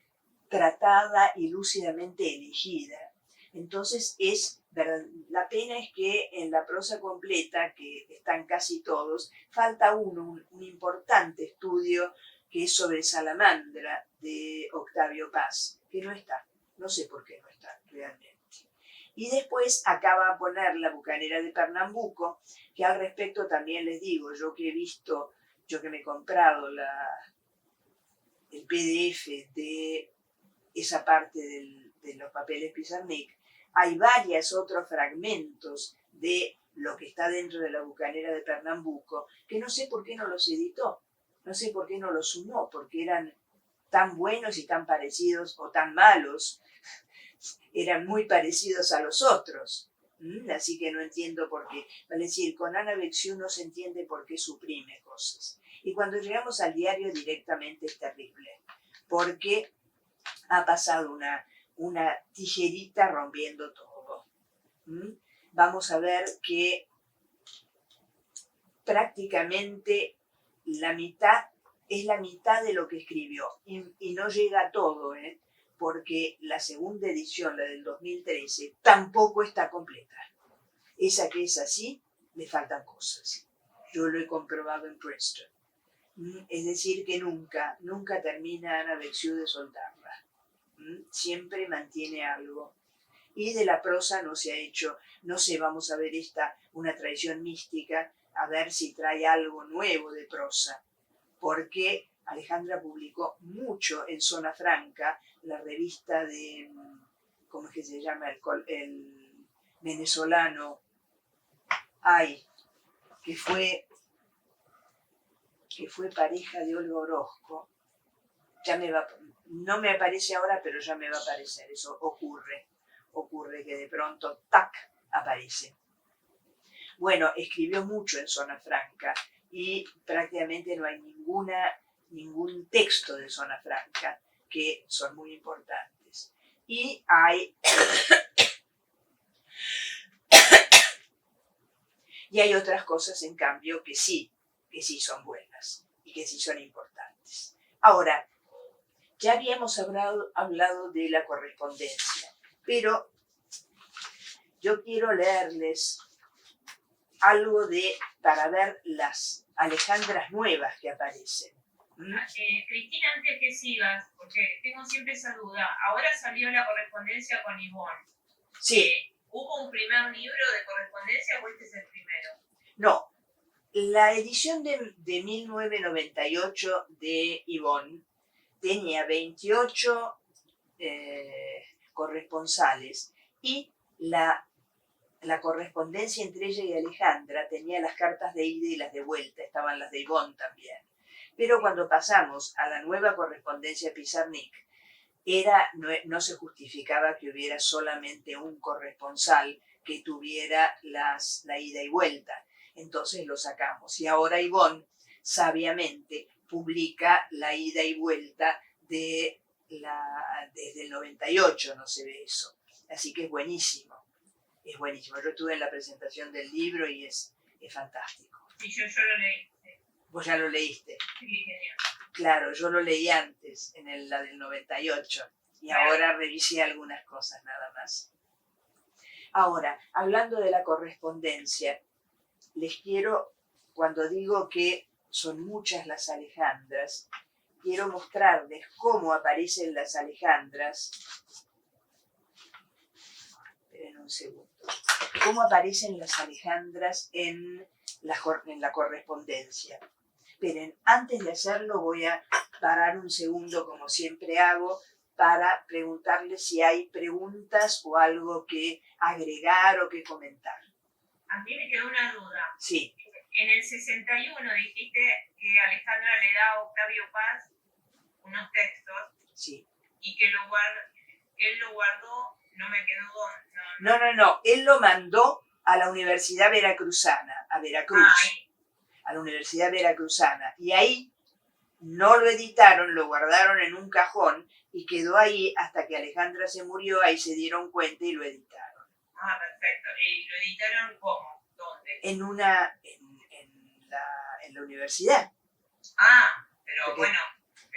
Speaker 2: tratada y lúcidamente elegida. Entonces la pena es que en la prosa completa, que están casi todos, falta un importante estudio que es sobre Salamandra de Octavio Paz, que no está, no sé por qué no está realmente. Y después acá va a poner La bucanera de Pernambuco, que al respecto también les digo, yo que he visto, yo que me he comprado el PDF de esa parte de los papeles Pizarnik, hay varios otros fragmentos de lo que está dentro de La bucanera de Pernambuco, que no sé por qué no los editó, no sé por qué no los sumó, porque eran tan buenos y tan parecidos o tan malos, eran muy parecidos a los otros. Así que no entiendo por qué. Vale decir, con Ana Bexiu no se entiende por qué suprime cosas. Y cuando llegamos al diario directamente es terrible, porque ha pasado una tijerita rompiendo todo. Vamos a ver que prácticamente la mitad es la mitad de lo que escribió y no llega a todo, porque la segunda edición, la del 2013, tampoco está completa. Esa que es así, le faltan cosas. Yo lo he comprobado en Preston. Es decir, que nunca termina Ana Bexiu de soltarla. Siempre mantiene algo. Y de la prosa no se ha hecho, no sé, vamos a ver una tradición mística, a ver si trae algo nuevo de prosa, porque Alejandra publicó mucho en Zona Franca, la revista de, ¿cómo es que se llama? El venezolano, que fue pareja de Olga Orozco. No me aparece ahora, pero ya me va a aparecer, eso ocurre que de pronto, ¡tac!, aparece. Bueno, escribió mucho en Zona Franca y prácticamente no hay ningún texto de Zona Franca, que son muy importantes. Y hay otras cosas, en cambio, que sí son buenas y que sí son importantes. Ahora, ya habíamos hablado de la correspondencia, pero yo quiero leerles algo para ver las Alejandras nuevas que aparecen.
Speaker 1: Cristina, antes que sigas, porque tengo siempre esa duda, ahora salió la correspondencia con Ivonne.
Speaker 2: Sí.
Speaker 1: ¿Hubo un primer libro de correspondencia o este es el primero?
Speaker 2: No, la edición de 1998 de Ivonne tenía 28 corresponsales y la correspondencia entre ella y Alejandra tenía las cartas de ida y las de vuelta, estaban las de Ivonne también. Pero cuando pasamos a la nueva correspondencia Pizarnik, no se justificaba que hubiera solamente un corresponsal que tuviera la ida y vuelta. Entonces lo sacamos. Y ahora Ivonne sabiamente publica la ida y vuelta desde el 98, no se ve eso. Así que es buenísimo. Es buenísimo. Yo estuve en la presentación del libro y es fantástico.
Speaker 1: Sí, yo lo leí.
Speaker 2: ¿Vos ya lo leíste?
Speaker 1: Sí, genial.
Speaker 2: Claro, yo lo leí antes, en la del 98, y ahora revisé algunas cosas nada más. Ahora, hablando de la correspondencia, les quiero, cuando digo que son muchas las Alejandras, quiero mostrarles cómo aparecen las Alejandras. Esperen un segundo. Cómo aparecen las Alejandras en la correspondencia. Esperen, antes de hacerlo voy a parar un segundo, como siempre hago, para preguntarles si hay preguntas o algo que agregar o que comentar.
Speaker 1: A mí me quedó una duda.
Speaker 2: Sí.
Speaker 1: En el 61 dijiste que Alejandra le da a Octavio Paz unos textos.
Speaker 2: Sí.
Speaker 1: Y que él lo guardó, no me quedó...
Speaker 2: No. Él lo mandó a la Universidad Veracruzana, a Veracruz. A la Universidad Veracruzana. Y ahí no lo editaron, lo guardaron en un cajón y quedó ahí hasta que Alejandra se murió, ahí se dieron cuenta y lo editaron.
Speaker 1: Ah, perfecto. ¿Y lo editaron cómo? ¿Dónde?
Speaker 2: En la universidad.
Speaker 1: Ah, pero
Speaker 2: porque
Speaker 1: bueno,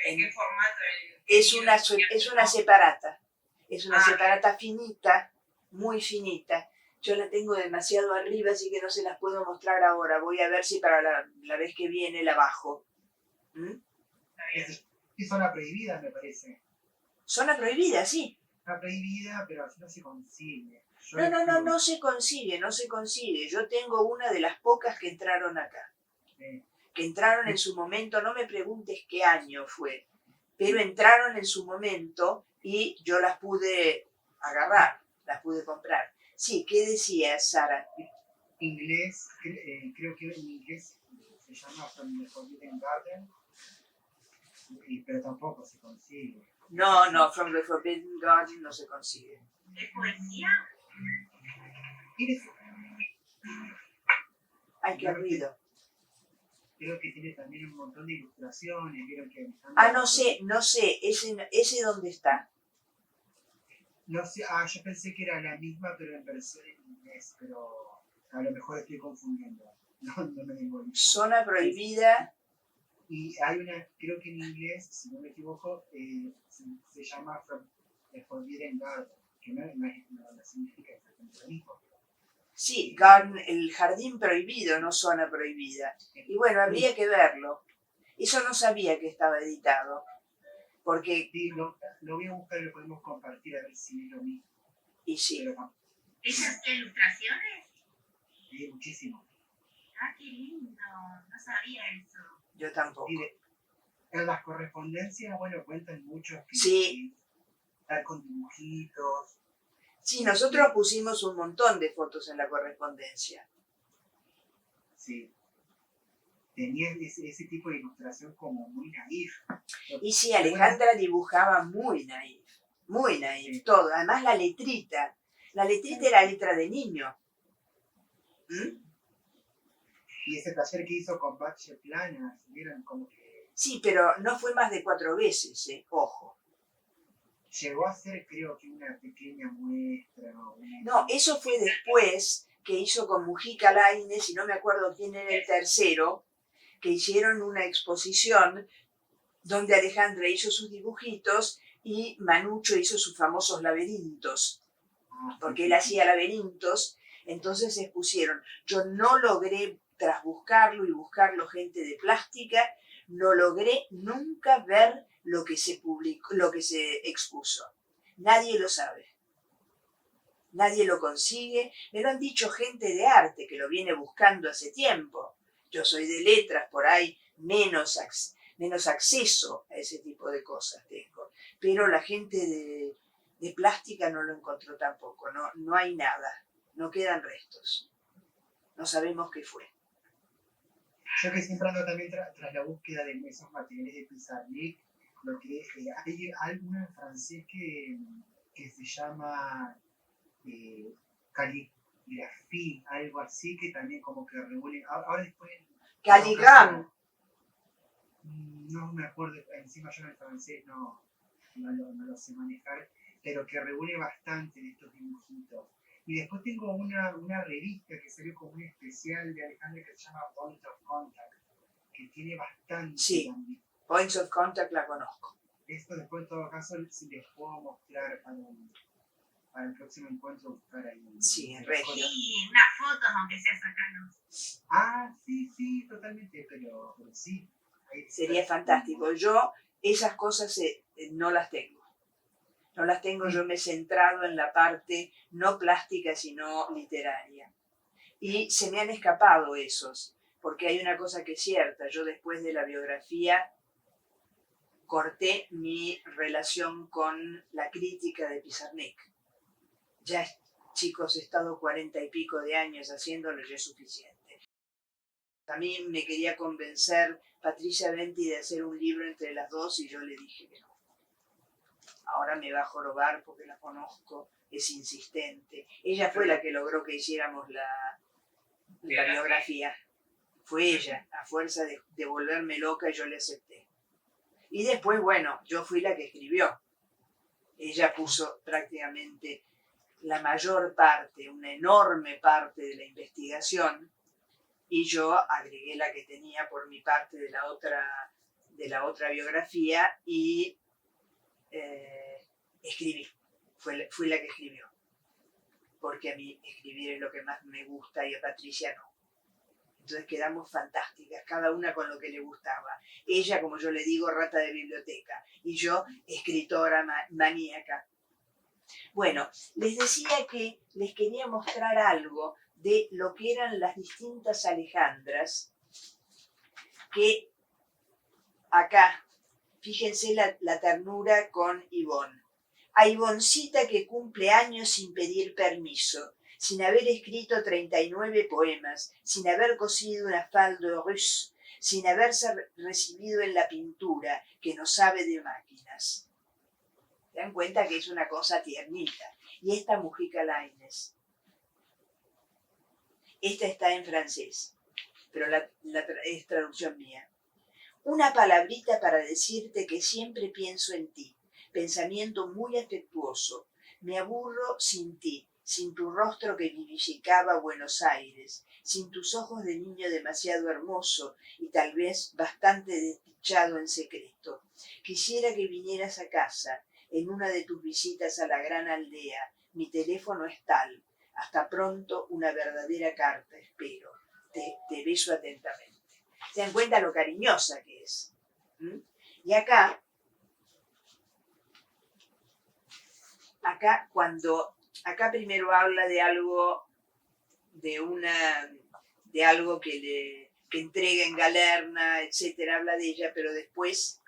Speaker 1: ¿en qué formato?
Speaker 2: Es una separata. Es una separata finita, muy finita. Yo la tengo demasiado arriba, así que no se las puedo mostrar ahora. Voy a ver si para la vez que viene la bajo.
Speaker 4: Es zona prohibida, me parece.
Speaker 2: Zona prohibida, sí.
Speaker 4: Zona prohibida, pero así no se consigue. Yo
Speaker 2: No se consigue, no se consigue. Yo tengo una de las pocas que entraron acá. Que entraron en su momento, no me preguntes qué año fue, pero entraron en su momento y yo las pude agarrar, las pude comprar. Sí, ¿qué decía Sara?
Speaker 4: inglés, creo que en inglés se llama From the Forbidden Garden, pero tampoco se consigue.
Speaker 2: No, From the Forbidden Garden no se consigue.
Speaker 5: ¿Es poesía?
Speaker 4: Tiene-
Speaker 2: Ay, qué ruido.
Speaker 4: Creo que tiene también un montón de ilustraciones, vieron que
Speaker 2: No sé, ese dónde está.
Speaker 4: No sé, yo pensé que era la misma, pero en versión en inglés, pero a lo mejor estoy confundiendo. No me digo.
Speaker 2: Zona prohibida.
Speaker 4: Y hay una, creo que en inglés, si no me equivoco, se llama From the Forbidden Garden, que no significa exactamente lo mismo.
Speaker 2: Sí, garden, el jardín prohibido, no zona prohibida. Y bueno, habría que verlo. Eso no sabía que estaba editado. Porque,
Speaker 4: Sí, lo voy a buscar y lo podemos compartir a ver si es lo mismo.
Speaker 2: y sí,
Speaker 4: Pero no,
Speaker 5: ¿Esas ilustraciones?
Speaker 4: sí, muchísimo.
Speaker 5: Ah, qué lindo. No sabía eso.
Speaker 2: yo tampoco.
Speaker 4: Y en las correspondencias, bueno, cuentan muchos que
Speaker 2: Sí.
Speaker 4: están con dibujitos.
Speaker 2: Sí, nosotros pusimos un montón de fotos en la correspondencia.
Speaker 4: Sí. Tenía ese tipo de ilustración como muy naif.
Speaker 2: Y sí, Alejandra dibujaba muy naif,
Speaker 4: Sí.
Speaker 2: todo. Además la letrita era letra de niño. ¿Mm?
Speaker 4: Y ese taller que hizo con Batche Plana, vieron como que
Speaker 2: Sí, pero no fue más de 4 veces, ojo.
Speaker 4: llegó a ser, creo que una pequeña muestra.
Speaker 2: No, eso fue después que hizo con Mujica Lainez, y no me acuerdo quién era el tercero, que hicieron una exposición donde Alejandra hizo sus dibujitos y Manucho hizo sus famosos laberintos, porque él hacía laberintos, entonces expusieron. Yo no logré, tras buscarlo y buscarlo gente de plástica, no logré nunca ver lo que se publicó, lo que se expuso. Nadie lo sabe. Nadie lo consigue. Me lo han dicho gente de arte que lo viene buscando hace tiempo. Yo soy de letras, por ahí menos acceso a ese tipo de cosas tengo. Pero la gente de plástica no lo encontró tampoco. No hay nada. No quedan restos. No sabemos qué fue.
Speaker 4: Yo que siempre ando también tras la búsqueda de esos materiales de Pizarnik, lo que hay alguna en francés que se llama caligrafía, algo así, que también como que reúne. Ahora después.
Speaker 2: Caligram.
Speaker 4: No me acuerdo, encima yo en el francés no lo sé manejar, pero que reúne bastante de estos dibujitos. Y después tengo una revista que salió como un especial de Alejandra que se llama Point of Contact, que tiene bastante
Speaker 2: Sí.
Speaker 4: también.
Speaker 2: Points of Contact la conozco.
Speaker 4: Esto después en todo caso si les puedo mostrar para el próximo encuentro, buscar ahí.
Speaker 2: Sí, en Regio.
Speaker 5: Sí, unas fotos aunque sea sacanos.
Speaker 4: Sí, totalmente, pero sí.
Speaker 2: Sería fantástico. Yo esas cosas no las tengo. No las tengo, yo me he centrado en la parte no plástica, sino literaria. Y se me han escapado esos, porque hay una cosa que es cierta. Yo después de la biografía corté mi relación con la crítica de Pizarnik. Ya, chicos, he estado 40 y pico de años haciéndolo, ya es suficiente. A mí me quería convencer Patricia Venti de hacer un libro entre las dos y yo le dije que no. Ahora me va a jorobar porque la conozco, es insistente. Ella fue la que logró que hiciéramos la biografía. Fue ella, a fuerza de volverme loca, yo le acepté. Y después, bueno, yo fui la que escribió. Ella puso prácticamente la mayor parte, una enorme parte de la investigación, y yo agregué la que tenía por mi parte de la otra biografía y escribí. Fui la que escribió. Porque a mí escribir es lo que más me gusta y a Patricia no. Entonces quedamos fantásticas, cada una con lo que le gustaba. Ella, como yo le digo, rata de biblioteca, y yo, escritora maníaca. Bueno, les decía que les quería mostrar algo de lo que eran las distintas Alejandras, que acá, fíjense la ternura con Ivonne. A Ivoncita que cumple años sin pedir permiso, sin haber escrito 39 poemas, sin haber cosido una falda russe, sin haberse recibido en la pintura, que no sabe de máquinas. ¿Se dan cuenta que es una cosa tiernita? Y esta Mujica Lainez. Esta está en francés, pero es traducción mía. Una palabrita para decirte que siempre pienso en ti. Pensamiento muy afectuoso. Me aburro sin ti, sin tu rostro que vivificaba Buenos Aires, sin tus ojos de niño demasiado hermoso y tal vez bastante desdichado en secreto. Quisiera que vinieras a casa en una de tus visitas a la gran aldea. Mi teléfono es tal. Hasta pronto, una verdadera carta, espero. Te beso atentamente. ¿Se dan cuenta lo cariñosa que es? Y acá primero habla de algo, de algo que entrega en Galerna, etcétera, habla de ella, pero después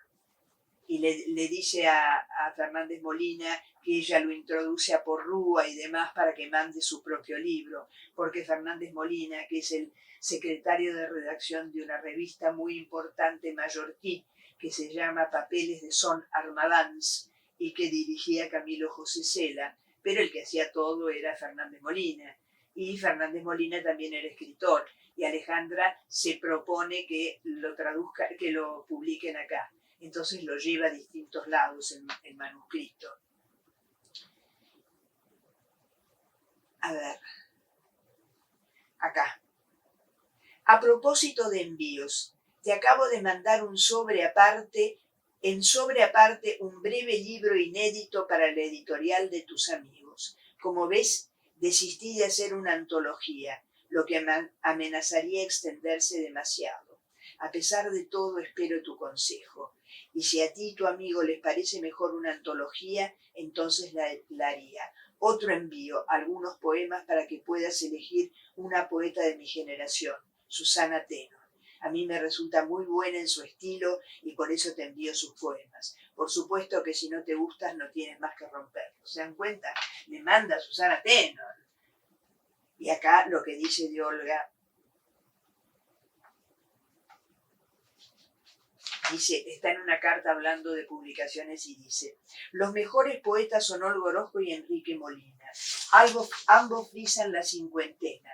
Speaker 2: y le dice a Fernández Molina que ella lo introduce a Porrúa y demás para que mande su propio libro, porque Fernández Molina, que es el secretario de redacción de una revista muy importante mallorquí que se llama Papeles de Son Armadans y que dirigía Camilo José Cela, pero el que hacía todo era Fernández Molina. Y Fernández Molina también era escritor, y Alejandra se propone que lo traduzca, que lo publiquen acá. Entonces lo lleva a distintos lados el manuscrito. A ver, acá. A propósito de envíos, te acabo de mandar un sobre aparte un breve libro inédito para la editorial de tus amigos. Como ves, desistí de hacer una antología, lo que amenazaría extenderse demasiado. A pesar de todo, espero tu consejo. Y si a ti y tu amigo les parece mejor una antología, entonces la haría. Otro envío, algunos poemas para que puedas elegir una poeta de mi generación, Susana Tenor. A mí me resulta muy buena en su estilo y por eso te envío sus poemas. Por supuesto que si no te gustas no tienes más que romperlos. ¿Se dan cuenta? Me manda Susana Tenor. Y acá lo que dice de Olga. Dice, está en una carta hablando de publicaciones y dice: los mejores poetas son Olga Orozco y Enrique Molina. Ambos frisan la cincuentena.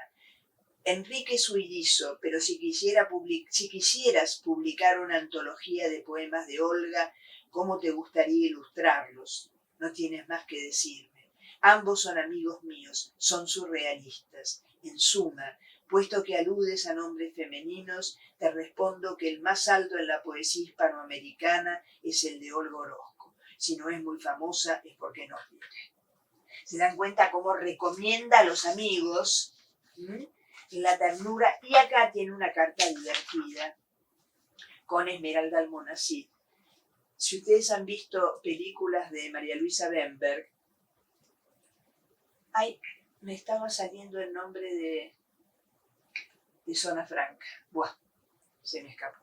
Speaker 2: Enrique es huidizo, pero si quisieras publicar una antología de poemas de Olga, ¿cómo te gustaría ilustrarlos? No tienes más que decirme. Ambos son amigos míos, son surrealistas. En suma, puesto que aludes a nombres femeninos, te respondo que el más alto en la poesía hispanoamericana es el de Olga Orozco. Si no es muy famosa es porque no quiere. ¿Se dan cuenta cómo recomienda a los amigos la ternura? Y acá tiene una carta divertida con Esmeralda Almonacid. Si ustedes han visto películas de María Luisa Bemberg, ay, me estaba saliendo el nombre de Zona Franca. Buah, se me escapó.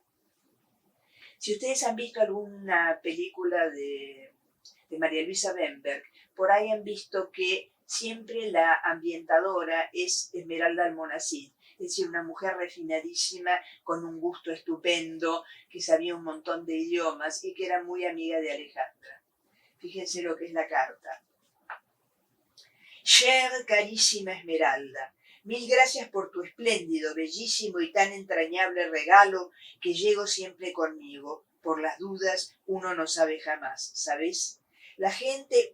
Speaker 2: Si ustedes han visto alguna película de María Luisa Bemberg, por ahí han visto que siempre la ambientadora es Esmeralda Almonacid, es decir, una mujer refinadísima, con un gusto estupendo, que sabía un montón de idiomas y que era muy amiga de Alejandra. Fíjense lo que es la carta. Cher, carísima Esmeralda, mil gracias por tu espléndido, bellísimo y tan entrañable regalo que llevo siempre conmigo. Por las dudas, uno no sabe jamás, ¿sabes? La gente,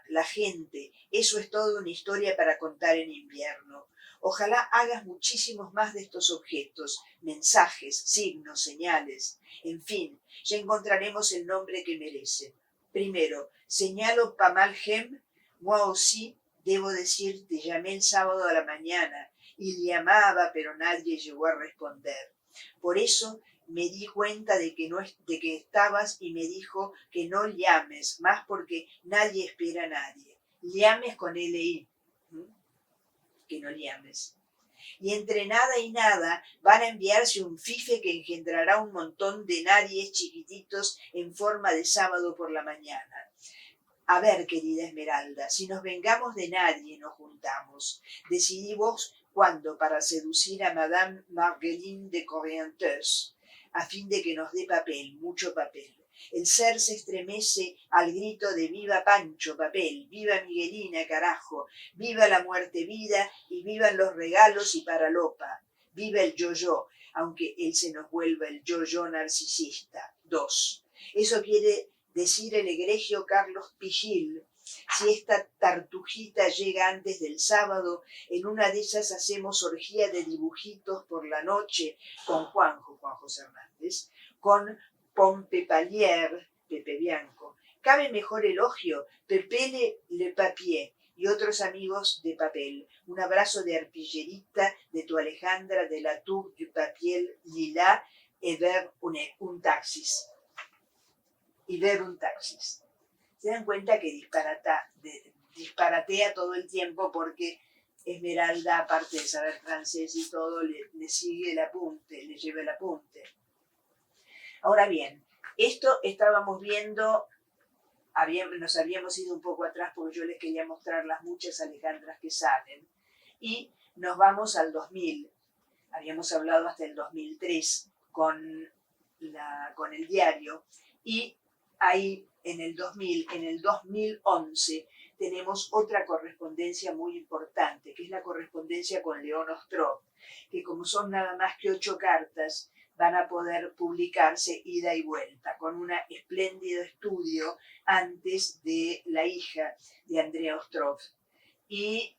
Speaker 2: la gente, eso es toda una historia para contar en invierno. Ojalá hagas muchísimos más de estos objetos, mensajes, signos, señales. En fin, ya encontraremos el nombre que merecen. Primero, señalo Pamal Hem, moi aussi, debo decir, te llamé el sábado a la mañana y le llamaba, pero nadie llegó a responder. Por eso me di cuenta de que estabas y me dijo que no llames más porque nadie espera a nadie. liames con LI, que no liames. Y entre nada y nada van a enviarse un fife que engendrará un montón de nadies chiquititos en forma de sábado por la mañana. A ver, querida Esmeralda, si nos vengamos de nadie nos juntamos. Decidí vos cuándo para seducir a Madame Marguerite de Corrientes, a fin de que nos dé papel, mucho papel. El ser se estremece al grito de viva Pancho, papel, viva Miguelina, carajo, viva la muerte vida y vivan los regalos y paralopa, viva el yo-yo, aunque él se nos vuelva el yo-yo narcisista. 2. Eso quiere decir el egregio Carlos Pigil. Si esta tartujita llega antes del sábado, en una de esas hacemos orgía de dibujitos por la noche con Juan José Hernández, con Pompe Palier, Pepe Bianco. Cabe mejor elogio, Pepele Le Papier y otros amigos de papel. Un abrazo de arpillerita de tu Alejandra de la Tour du Papier Lila et ver un taxis. Y ver un taxis. Se dan cuenta que disparatea todo el tiempo porque Esmeralda, aparte de saber francés y todo, le sigue el apunte, le lleva el apunte. Ahora bien, esto estábamos viendo, nos habíamos ido un poco atrás porque yo les quería mostrar las muchas Alejandras que salen, y nos vamos al 2000. Habíamos hablado hasta el 2003 con el diario, y ahí en el 2011 tenemos otra correspondencia muy importante, que es la correspondencia con León Ostrov, que como son nada más que 8 cartas, van a poder publicarse ida y vuelta, con un espléndido estudio antes de la hija de Andrea Ostrov. Y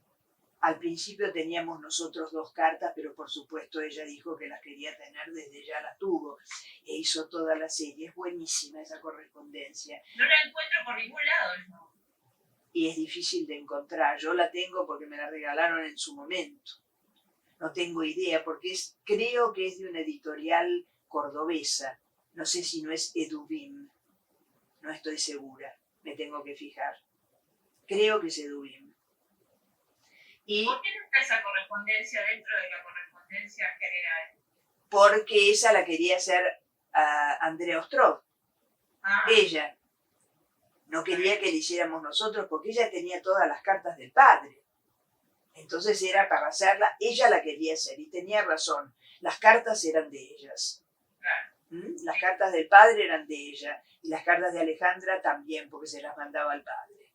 Speaker 2: al principio teníamos nosotros 2 cartas, pero por supuesto ella dijo que las quería tener, desde ya las tuvo, e hizo toda la serie. Es buenísima esa correspondencia.
Speaker 1: No la encuentro por ningún lado, ¿no?
Speaker 2: Y es difícil de encontrar. Yo la tengo porque me la regalaron en su momento. No tengo idea, porque creo que es de una editorial cordobesa. No sé si no es Edubim. No estoy segura. Me tengo que fijar. Creo que es Edubim. Y
Speaker 1: ¿por qué no está esa correspondencia dentro de la correspondencia general?
Speaker 2: porque esa la quería hacer Andrea Ostrov. Ella. No quería que le hiciéramos nosotros porque ella tenía todas las cartas del padre. Entonces era para hacerla, ella la quería hacer y tenía razón. Las cartas eran de ellas. Las cartas del padre eran de ella y las cartas de Alejandra también, porque se las mandaba al padre.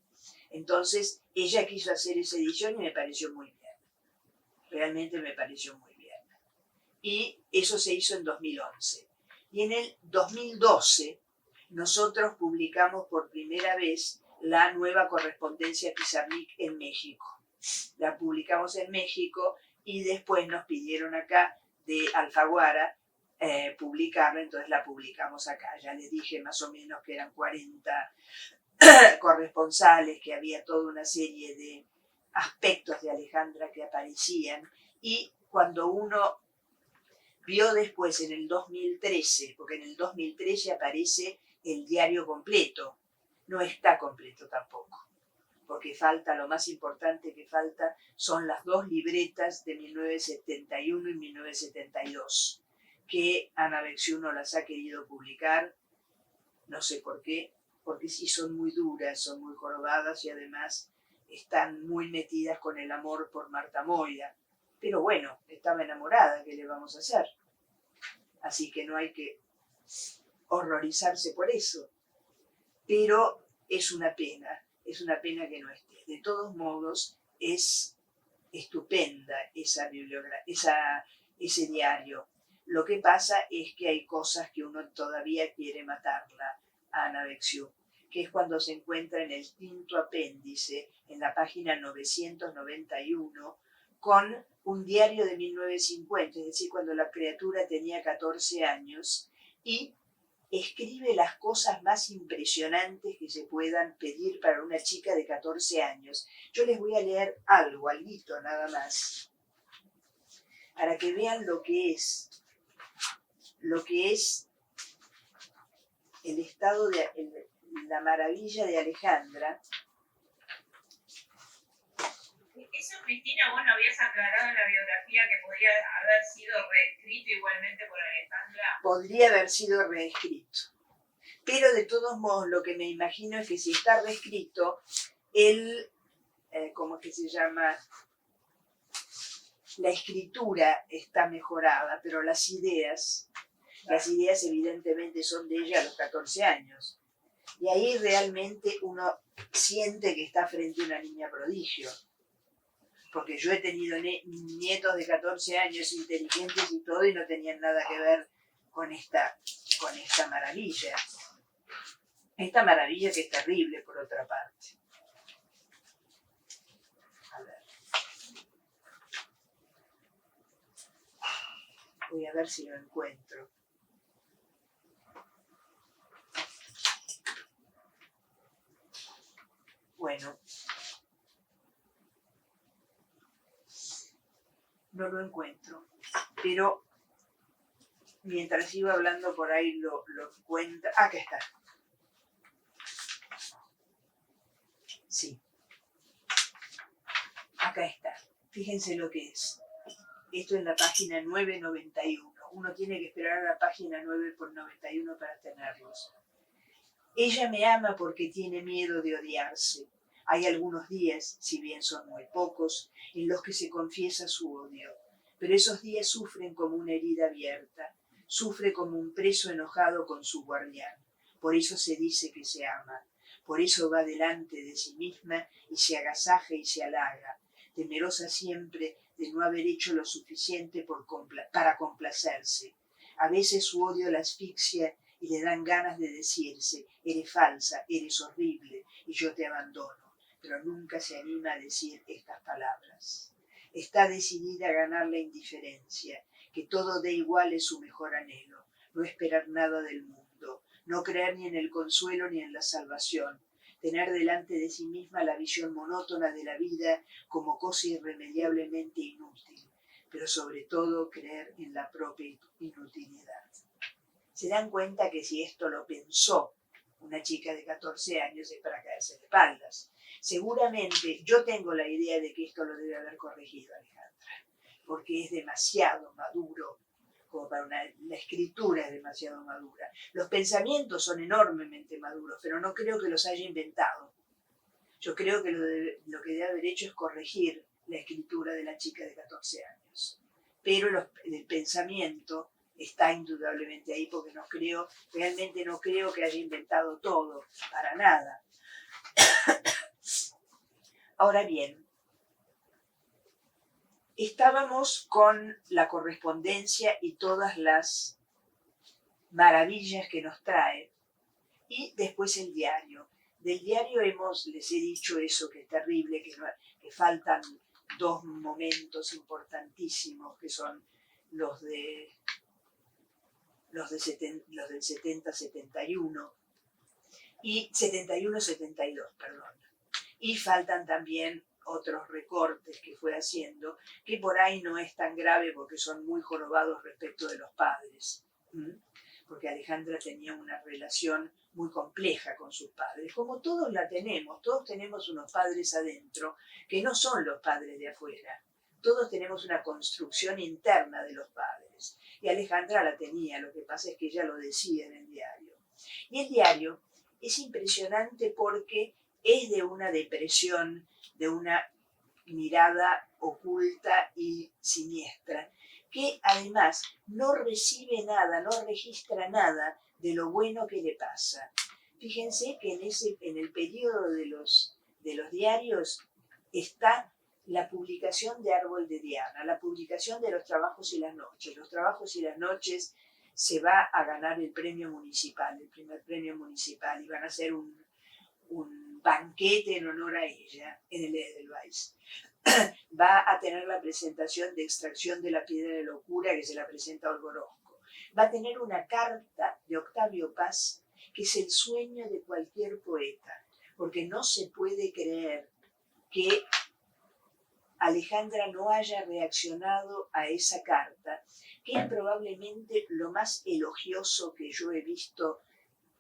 Speaker 2: Entonces ella quiso hacer esa edición y me pareció muy bien. Realmente me pareció muy bien. Y eso se hizo en 2011. Y en el 2012 nosotros publicamos por primera vez la nueva correspondencia Pizarnik en México. La publicamos en México y después nos pidieron acá de Alfaguara publicarla, entonces la publicamos acá. Ya les dije más o menos que eran 40 corresponsales, que había toda una serie de aspectos de Alejandra que aparecían, y cuando uno vio después en el 2013, porque en el 2013 aparece el diario completo, no está completo tampoco, porque falta, lo más importante que falta son las 2 libretas de 1971 y 1972, que Ana Bexiú no las ha querido publicar, no sé por qué, porque sí son muy duras, son muy jorobadas y además están muy metidas con el amor por Marta Moya. Pero bueno, estaba enamorada, ¿qué le vamos a hacer? Así que no hay que horrorizarse por eso. Pero es una pena que no esté. De todos modos, es estupenda ese diario. Lo que pasa es que hay cosas que uno todavía quiere matarla, a Ana Bexiú, que es cuando se encuentra en el 5º apéndice, en la página 991, con un diario de 1950, es decir, cuando la criatura tenía 14 años, y escribe las cosas más impresionantes que se puedan pedir para una chica de 14 años. Yo les voy a leer alguito nada más, para que vean lo que es el estado de la maravilla de Alejandra.
Speaker 1: Eso, Cristina, vos no habías aclarado en la biografía que podría haber sido reescrito igualmente por Alejandra.
Speaker 2: Podría haber sido reescrito. Pero de todos modos, lo que me imagino es que si está reescrito, él, ¿cómo es que se llama? La escritura está mejorada, pero las ideas evidentemente son de ella a los 14 años. Y ahí realmente uno siente que está frente a una niña prodigio. Porque yo he tenido nietos de 14 años inteligentes y todo, y no tenían nada que ver con esta maravilla. Esta maravilla que es terrible, por otra parte. A ver. Voy a ver si lo encuentro. Bueno. No lo encuentro. Pero mientras iba hablando por ahí lo encuentro. Acá está. Sí. Acá está. Fíjense lo que es. Esto es la página 991. Uno tiene que esperar a la página 9 por 91 para tenerlos. Ella me ama porque tiene miedo de odiarse. Hay algunos días, si bien son muy pocos, en los que se confiesa su odio. Pero esos días sufren como una herida abierta. Sufre como un preso enojado con su guardián. Por eso se dice que se ama. Por eso va delante de sí misma y se agasaja y se halaga, temerosa siempre de no haber hecho lo suficiente para complacerse. A veces su odio la asfixia y le dan ganas de decirse: eres falsa, eres horrible y yo te abandono, pero nunca se anima a decir estas palabras. Está decidida a ganar la indiferencia, que todo dé igual es su mejor anhelo, no esperar nada del mundo, no creer ni en el consuelo ni en la salvación, tener delante de sí misma la visión monótona de la vida como cosa irremediablemente inútil, pero sobre todo creer en la propia inutilidad. Se dan cuenta que si esto lo pensó una chica de 14 años es para caerse de espaldas. Seguramente yo tengo la idea de que esto lo debe haber corregido Alejandra, porque es demasiado maduro, como para la escritura es demasiado madura. Los pensamientos son enormemente maduros, pero no creo que los haya inventado. Yo creo que lo que debe haber hecho es corregir la escritura de la chica de 14 años. Pero el pensamiento está indudablemente ahí, porque realmente no creo que haya inventado todo, para nada. Ahora bien, estábamos con la correspondencia y todas las maravillas que nos trae, y después el diario. Del diario les he dicho eso, que es terrible, que faltan dos momentos importantísimos, que son los del 70-71 y 71-72, perdón. Y faltan también otros recortes que fue haciendo, que por ahí no es tan grave porque son muy jorobados respecto de los padres. Porque Alejandra tenía una relación muy compleja con sus padres, como todos todos tenemos unos padres adentro que no son los padres de afuera, todos tenemos una construcción interna de los padres, y Alejandra la tenía, lo que pasa es que ella lo decía en el diario. Y el diario es impresionante porque es de una depresión, de una mirada oculta y siniestra, que además no recibe nada, no registra nada de lo bueno que le pasa. Fíjense que en el periodo de los diarios está la publicación de Árbol de Diana, la publicación de Los Trabajos y las Noches. Los Trabajos y las Noches se va a ganar el premio municipal, el primer premio municipal, y van a hacer un banquete en honor a ella en el Edelweiss. Va a tener la presentación de Extracción de la Piedra de Locura, que se la presenta Orgorosco. Va a tener una carta de Octavio Paz, que es el sueño de cualquier poeta, porque no se puede creer que Alejandra no haya reaccionado a esa carta, que es probablemente lo más elogioso que yo he visto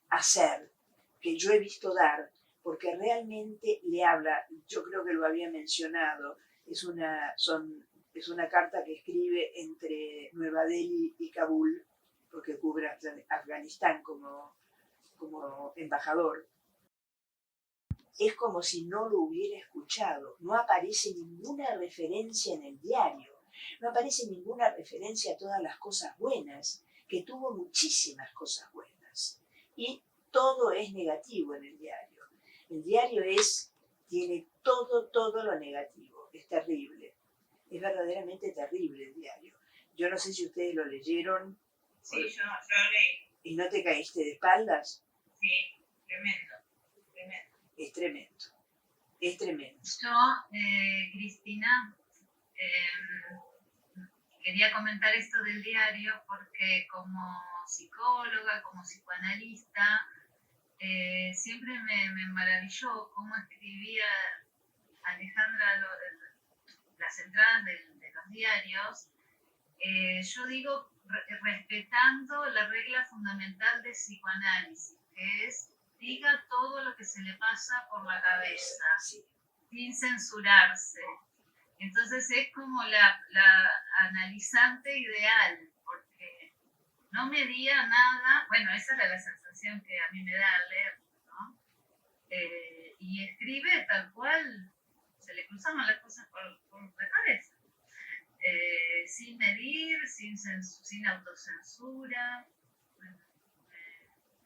Speaker 2: hacer, que yo he visto dar, porque realmente le habla, yo creo que lo había mencionado, Es una carta que escribe entre Nueva Delhi y Kabul, porque cubre Afganistán como embajador. Es como si no lo hubiera escuchado. No aparece ninguna referencia en el diario. No aparece ninguna referencia a todas las cosas buenas, que tuvo muchísimas cosas buenas. Y todo es negativo en el diario. El diario tiene todo lo negativo. Es terrible. Es verdaderamente terrible el diario. Yo no sé si ustedes lo leyeron.
Speaker 1: Sí, yo leí.
Speaker 2: ¿Y no te caíste de espaldas?
Speaker 1: Sí, tremendo.
Speaker 2: Es tremendo. Es tremendo.
Speaker 6: Yo, Cristina, quería comentar esto del diario porque como psicóloga, como psicoanalista, siempre me maravilló cómo escribía Alejandra las entradas de los diarios. Yo digo, respetando la regla fundamental de psicoanálisis, que es diga todo lo que se le pasa por la cabeza, sin censurarse. Entonces es como la analizante ideal, porque no medía nada. Bueno, esa era la sensación que a mí me da al leer, ¿no? Y escribe tal cual, se le cruzaban las cosas por la cabeza. Sin medir, sin autocensura. Bueno,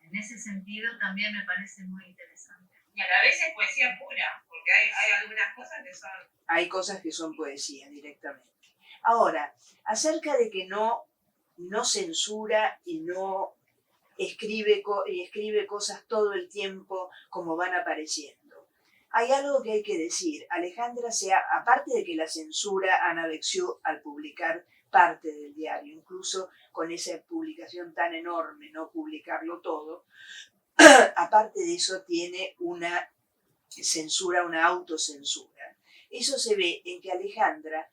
Speaker 6: en ese sentido también me parece muy interesante.
Speaker 1: Y a la vez es poesía pura, porque hay algunas cosas que son...
Speaker 2: Hay cosas que son poesía directamente. Ahora, acerca de que no censura y no escribe cosas todo el tiempo como van apareciendo. Hay algo que hay que decir. Alejandra, aparte de que la censura anexió al publicar parte del diario, incluso con esa publicación tan enorme, no publicarlo todo, aparte de eso tiene una censura, una autocensura. Eso se ve en que Alejandra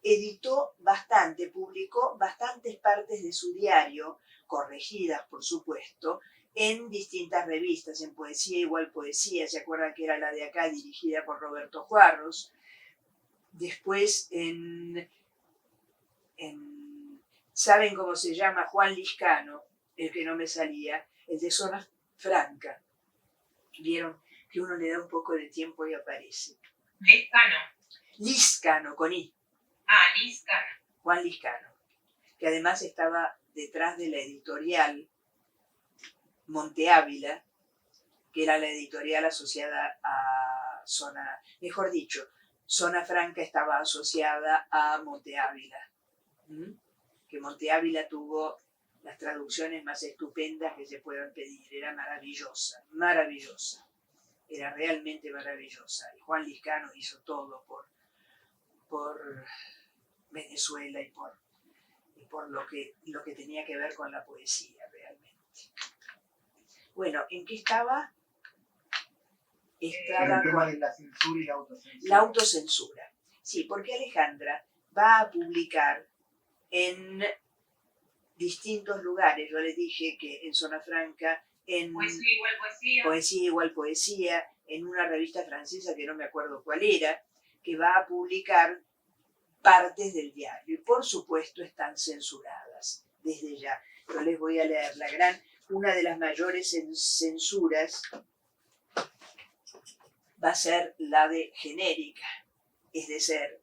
Speaker 2: editó bastante, publicó bastantes partes de su diario, corregidas por supuesto, en distintas revistas, en Poesía Igual Poesía, ¿se acuerdan que era la de acá, dirigida por Roberto Juarros? Después ¿saben cómo se llama? Juan Liscano, el que no me salía, el de Zona Franca. Vieron que uno le da un poco de tiempo y aparece. Liscano, con I.
Speaker 1: Liscano.
Speaker 2: Juan Liscano, que además estaba detrás de la editorial Monte Ávila, que era la editorial asociada a Zona, mejor dicho, Zona Franca estaba asociada a Monte Ávila. Que Monte Ávila tuvo las traducciones más estupendas que se puedan pedir. Era maravillosa, maravillosa. Era realmente maravillosa. Y Juan Liscano hizo todo por Venezuela y por lo que tenía que ver con la poesía realmente. Bueno, ¿en qué estaba? Estaba
Speaker 4: el tema
Speaker 2: con
Speaker 4: de la censura y la autocensura.
Speaker 2: la autocensura. Sí, porque Alejandra va a publicar en distintos lugares. Yo les dije que en Zona Franca, en
Speaker 1: Poesía Igual Poesía.
Speaker 2: Poesía Igual Poesía, en una revista francesa que no me acuerdo cuál era, que va a publicar partes del diario. Y por supuesto están censuradas desde ya. Yo les voy a leer una de las mayores censuras va a ser la de genérica. Es decir,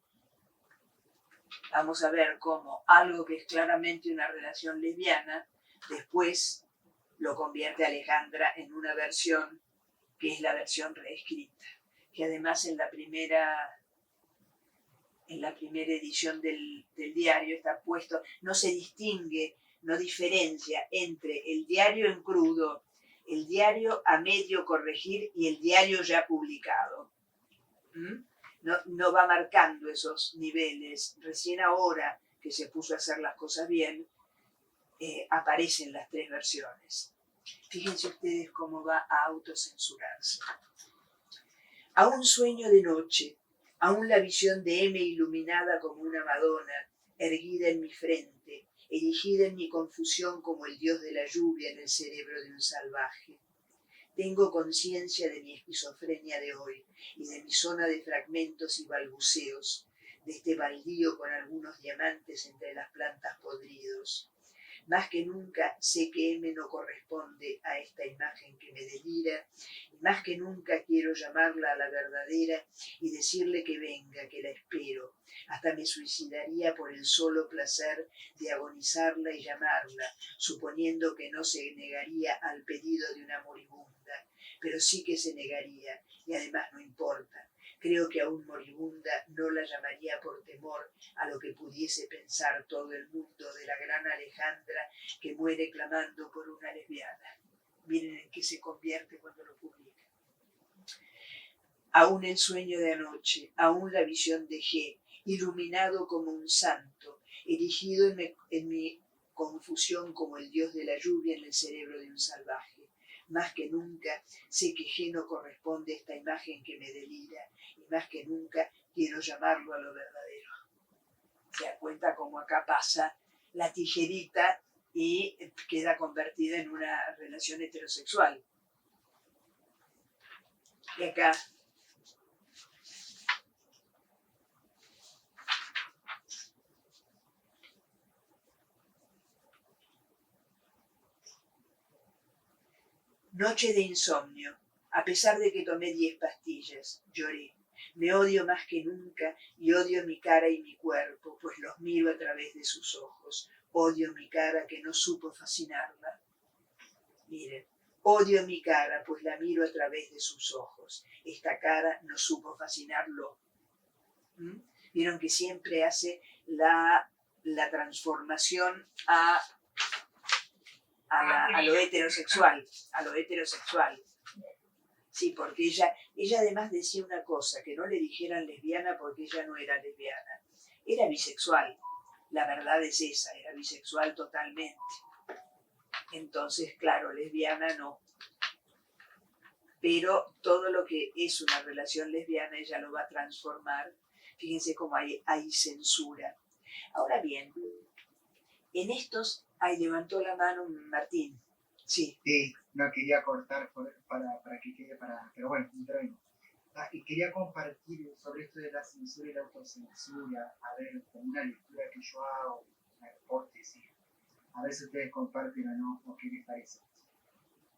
Speaker 2: vamos a ver cómo algo que es claramente una relación lesbiana, después lo convierte Alejandra en una versión que es la versión reescrita, que además en la primera edición del diario está puesto, no se distingue, no diferencia entre el diario en crudo, el diario a medio corregir y el diario ya publicado. No va marcando esos niveles. Recién ahora que se puso a hacer las cosas bien, aparecen las tres versiones. Fíjense ustedes cómo va a autocensurarse. A un sueño de noche, aún la visión de M iluminada como una Madonna, erguida en mi frente, erigida en mi confusión como el dios de la lluvia en el cerebro de un salvaje. Tengo conciencia de mi esquizofrenia de hoy y de mi zona de fragmentos y balbuceos, de este baldío con algunos diamantes entre las plantas podridos. Más que nunca sé que M no corresponde a esta imagen que me delira, y más que nunca quiero llamarla a la verdadera y decirle que venga, que la espero. Hasta me suicidaría por el solo placer de agonizarla y llamarla, suponiendo que no se negaría al pedido de una moribunda, pero sí que se negaría, y además no importa. Creo que aún moribunda no la llamaría por temor a lo que pudiese pensar todo el mundo de la gran Alejandra que muere clamando por una lesbiana. Miren en qué se convierte cuando lo publica. Aún el sueño de anoche, aún la visión de G, iluminado como un santo, erigido en mi confusión como el dios de la lluvia en el cerebro de un salvaje. Más que nunca sé que G no corresponde a esta imagen que me delira, y más que nunca quiero llamarlo a lo verdadero. Se da cuenta cómo acá pasa la tijerita y queda convertida en una relación heterosexual. Y acá noche de insomnio. A pesar de que tomé 10 pastillas, lloré. Me odio más que nunca y odio mi cara y mi cuerpo, pues los miro a través de sus ojos. Odio mi cara que no supo fascinarla. Miren, odio mi cara, pues la miro a través de sus ojos. Esta cara no supo fascinarlo. Vieron que siempre hace la transformación a lo heterosexual, Sí, porque ella además decía una cosa, que no le dijeran lesbiana porque ella no era lesbiana, era bisexual. La verdad es esa, era bisexual totalmente. Entonces, claro, lesbiana no. Pero todo lo que es una relación lesbiana ella lo va a transformar. Fíjense cómo hay censura. Ahora bien, en estos, levantó la mano Martín. Sí.
Speaker 4: Sí, no quería cortar para que quede pero bueno, intervengo. Y quería compartir sobre esto de la censura y la autocensura, a ver, con una lectura que yo hago, una hipótesis, a ver si ustedes comparten o no, o qué les parece.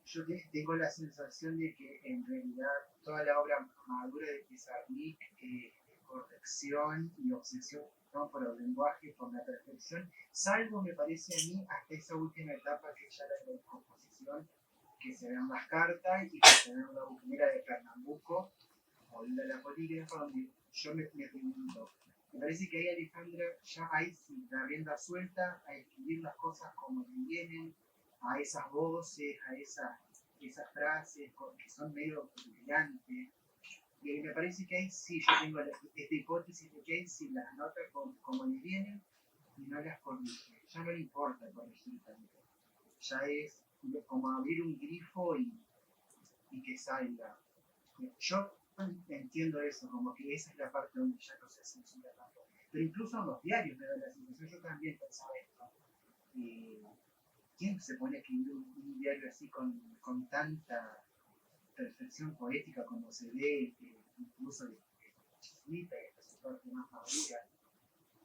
Speaker 4: Yo tengo la sensación de que en realidad toda la obra madura de Pizarnik, corrección y obsesión por el lenguaje, por la perfección, salvo me parece a mí hasta esa última etapa que ya era la composición, que se ven las cartas y que se ven la bucanera de Pernambuco o la polígrafa, donde yo me pregunto, me parece que ahí Alejandra ya hay la rienda suelta a escribir las cosas como le vienen, a esas voces, a esas frases que son medio brillantes. Y me parece que ahí sí yo tengo esta hipótesis de que ahí sí las nota como les vienen y no las corrige. Ya no le importa corregir tanto. Ya es como abrir un grifo y que salga. Yo entiendo eso, como que esa es la parte donde ya no se censura tanto. Pero incluso en los diarios me da la sensación, yo también pensaba esto. ¿Quién se pone a escribir un diario así con tanta perfección poética como se ve, incluso de Chismita, que es su parte más madura?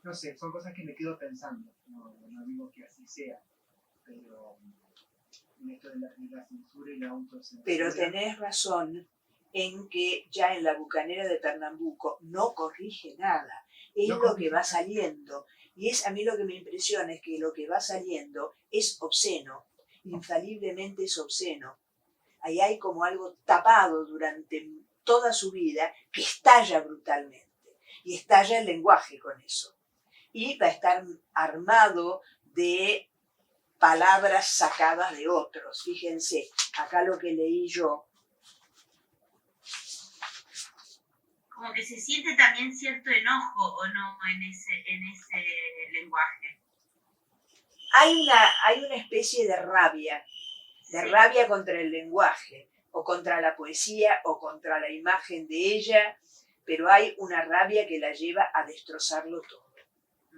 Speaker 4: No sé, son cosas que me quedo pensando, no digo que así sea, pero en esto de la censura y la autocensura.
Speaker 2: Pero tenés razón en que ya en la bucanera de Pernambuco no corrige nada, es no lo que va saliendo. Y a mí lo que me impresiona es que lo que va saliendo es obsceno, infaliblemente es obsceno. Ahí hay como algo tapado durante toda su vida que estalla brutalmente. Y estalla el lenguaje con eso. Y va a estar armado de palabras sacadas de otros. Fíjense, acá lo que leí yo.
Speaker 5: Como que se siente también cierto enojo, ¿o no?, en ese lenguaje.
Speaker 2: Hay una especie de rabia contra el lenguaje, o contra la poesía, o contra la imagen de ella, pero hay una rabia que la lleva a destrozarlo todo,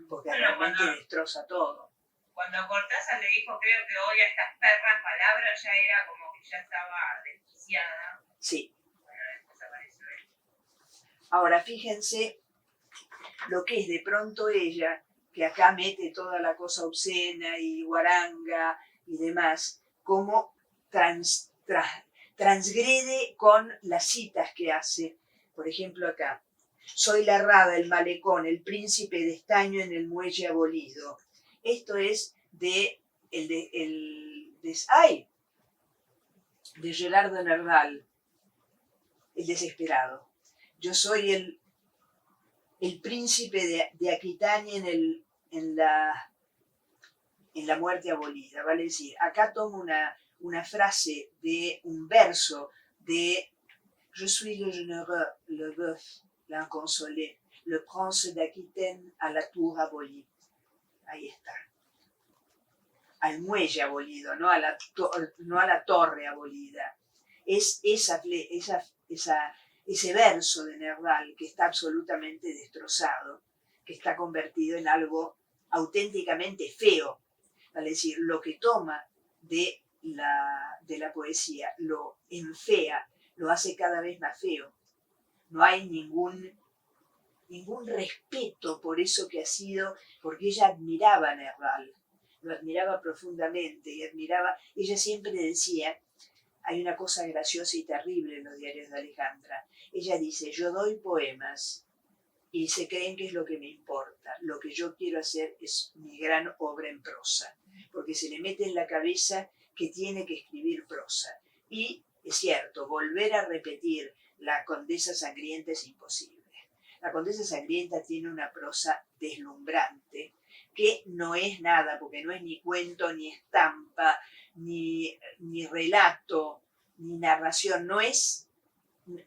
Speaker 2: porque realmente destroza todo.
Speaker 1: Cuando Cortázar le dijo, creo que odia estas perras palabras, ya era como que ya estaba desquiciada.
Speaker 2: Sí.
Speaker 1: Bueno, después apareció él.
Speaker 2: Ahora fíjense lo que es de pronto ella, que acá mete toda la cosa obscena y guaranga y demás, cómo transgrede con las citas que hace. Por ejemplo acá, soy la rada, el malecón, el príncipe de estaño en el muelle abolido. Esto es de Gerardo Nerdal, el desesperado. Yo soy el príncipe de Aquitania en la muerte abolida, vale decir, acá tomo una frase de un verso de Je suis le généreux, le veuf, l'inconsolé, le prince d'Aquitaine à la tour abolie. Ahí está. Al muelle abolido, no a la torre abolida. Es ese verso de Nerdal que está absolutamente destrozado, que está convertido en algo auténticamente feo. Vale decir, lo que toma de la poesía lo enfea, lo hace cada vez más feo. No hay ningún respeto por eso que ha sido, porque ella admiraba a Nerdal, lo admiraba profundamente y ella siempre decía, hay una cosa graciosa y terrible en los diarios de Alejandra, ella dice, yo doy poemas y se creen que es lo que me importa, lo que yo quiero hacer es mi gran obra en prosa, porque se le mete en la cabeza que tiene que escribir prosa. Y es cierto, volver a repetir La Condesa Sangrienta es imposible. La Condesa Sangrienta tiene una prosa deslumbrante que no es nada, porque no es ni cuento, ni estampa, ni relato, ni narración, no es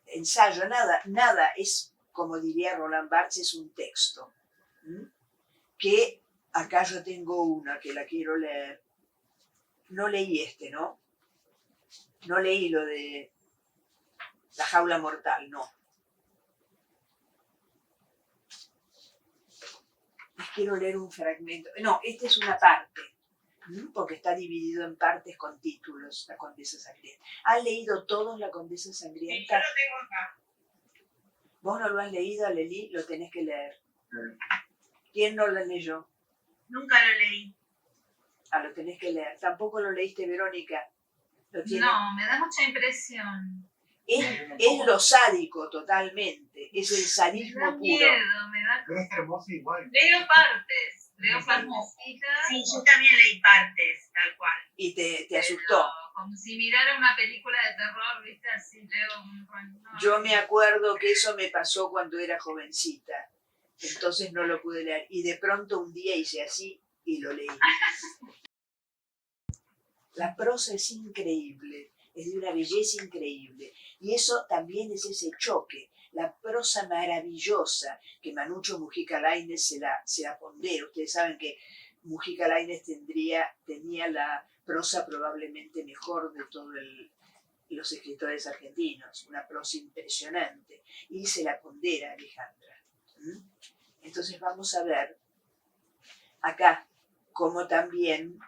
Speaker 2: ensayo, nada, es, como diría Roland Barthes, es un texto. Que acá yo tengo una que la quiero leer. No leí ¿no? No leí lo de La jaula mortal, no. Les quiero leer un fragmento. No, esta es una parte, porque está dividido en partes con títulos, La Condesa Sangrienta. ¿Han leído todos La Condesa
Speaker 1: Sí, yo
Speaker 2: Sangrienta?
Speaker 1: lo tengo acá.
Speaker 2: ¿Vos no lo has leído, Leli? Lo tenés que leer. ¿Quién no lo leyó?
Speaker 5: Nunca lo leí.
Speaker 2: Lo tenés que leer. ¿Tampoco lo leíste, Verónica? ¿Lo tiene?
Speaker 6: No, me da mucha impresión.
Speaker 2: Es lo sádico totalmente, es el
Speaker 6: Me da
Speaker 2: sadismo puro.
Speaker 6: miedo, me da...
Speaker 3: Pero es hermoso igual.
Speaker 6: Leo partes, leo partecitas.
Speaker 5: Sí, yo también leí partes, tal cual.
Speaker 2: Y te
Speaker 6: pero
Speaker 2: asustó.
Speaker 6: Como si mirara una película de terror, ¿viste? Así leo no.
Speaker 2: Yo me acuerdo que eso me pasó cuando era jovencita, entonces no lo pude leer. Y de pronto un día hice así y lo leí. La prosa es increíble, es de una belleza increíble. Y eso también es ese choque, la prosa maravillosa que Manucho Mujica Lainez se la pondera. Ustedes saben que Mujica Lainez tenía la prosa probablemente mejor de todos los escritores argentinos, una prosa impresionante. Y se la pondera Alejandra. Entonces vamos a ver acá cómo también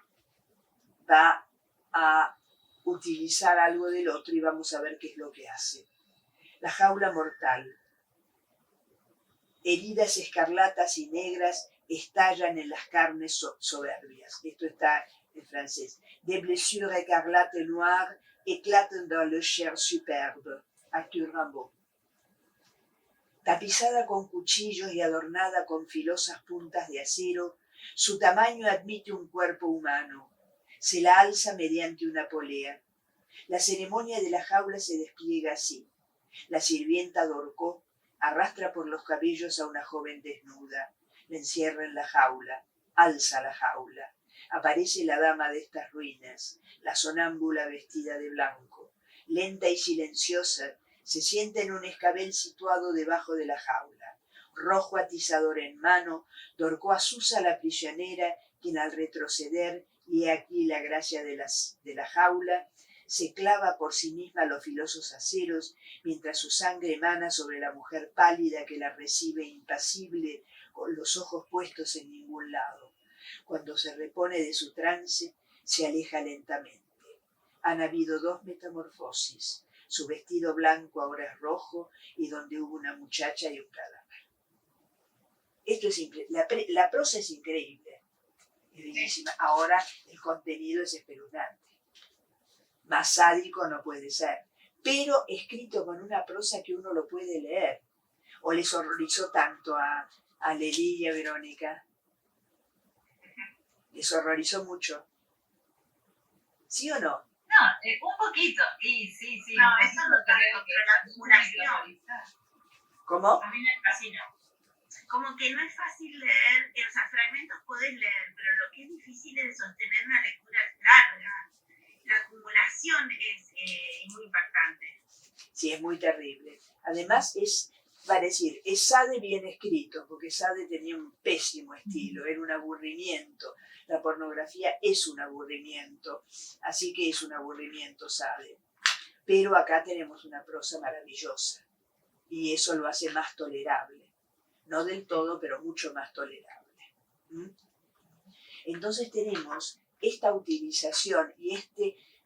Speaker 2: va a utilizar algo del otro y vamos a ver qué es lo que hace. La jaula mortal. Heridas escarlatas y negras estallan en las carnes soberbias. Esto está en francés. Des blessures écarlates et noires éclatent dans le chair superbe. Arthur Rimbaud. Tapizada con cuchillos y adornada con filosas puntas de acero, su tamaño admite un cuerpo humano. Se la alza mediante una polea. La ceremonia de la jaula se despliega así. La sirvienta Dorcó arrastra por los cabellos a una joven desnuda, la encierra en la jaula, alza la jaula. Aparece la dama de estas ruinas, la sonámbula vestida de blanco. Lenta y silenciosa, se sienta en un escabel situado debajo de la jaula. Rojo atizador en mano, Dorcó asusa a la prisionera, quien al retroceder, y he aquí la gracia de la jaula, se clava por sí misma los filosos aceros, mientras su sangre emana sobre la mujer pálida que la recibe impasible, con los ojos puestos en ningún lado. Cuando se repone de su trance, se aleja lentamente. Han habido 2 metamorfosis. Su vestido blanco ahora es rojo y donde hubo una muchacha y un cadáver. Esto es la prosa es increíble, es bellísima. Ahora el contenido es espeluznante. Más sádico no puede ser, pero escrito con una prosa que uno lo puede leer. ¿O les horrorizó tanto a Lely y a Verónica? ¿Les horrorizó mucho? ¿Sí o no?
Speaker 6: No, un poquito. Y sí.
Speaker 5: No,
Speaker 6: un
Speaker 5: eso
Speaker 6: poquito
Speaker 5: no
Speaker 6: creo
Speaker 5: tanto,
Speaker 6: que
Speaker 5: pero la
Speaker 6: también hay que
Speaker 5: acumulación.
Speaker 6: valorizar.
Speaker 2: ¿Cómo?
Speaker 1: A mí me fascinó.
Speaker 5: Como que no es fácil leer, o sea, fragmentos podés leer, pero lo que es difícil es sostener una lectura larga. La acumulación es muy impactante.
Speaker 2: Sí, es muy terrible. Además va a decir, es Sade bien escrito, porque Sade tenía un pésimo estilo, era un aburrimiento. La pornografía es un aburrimiento, así que es un aburrimiento Sade. Pero acá tenemos una prosa maravillosa y eso lo hace más tolerable. No del todo, pero mucho más tolerable. Entonces tenemos esta utilización y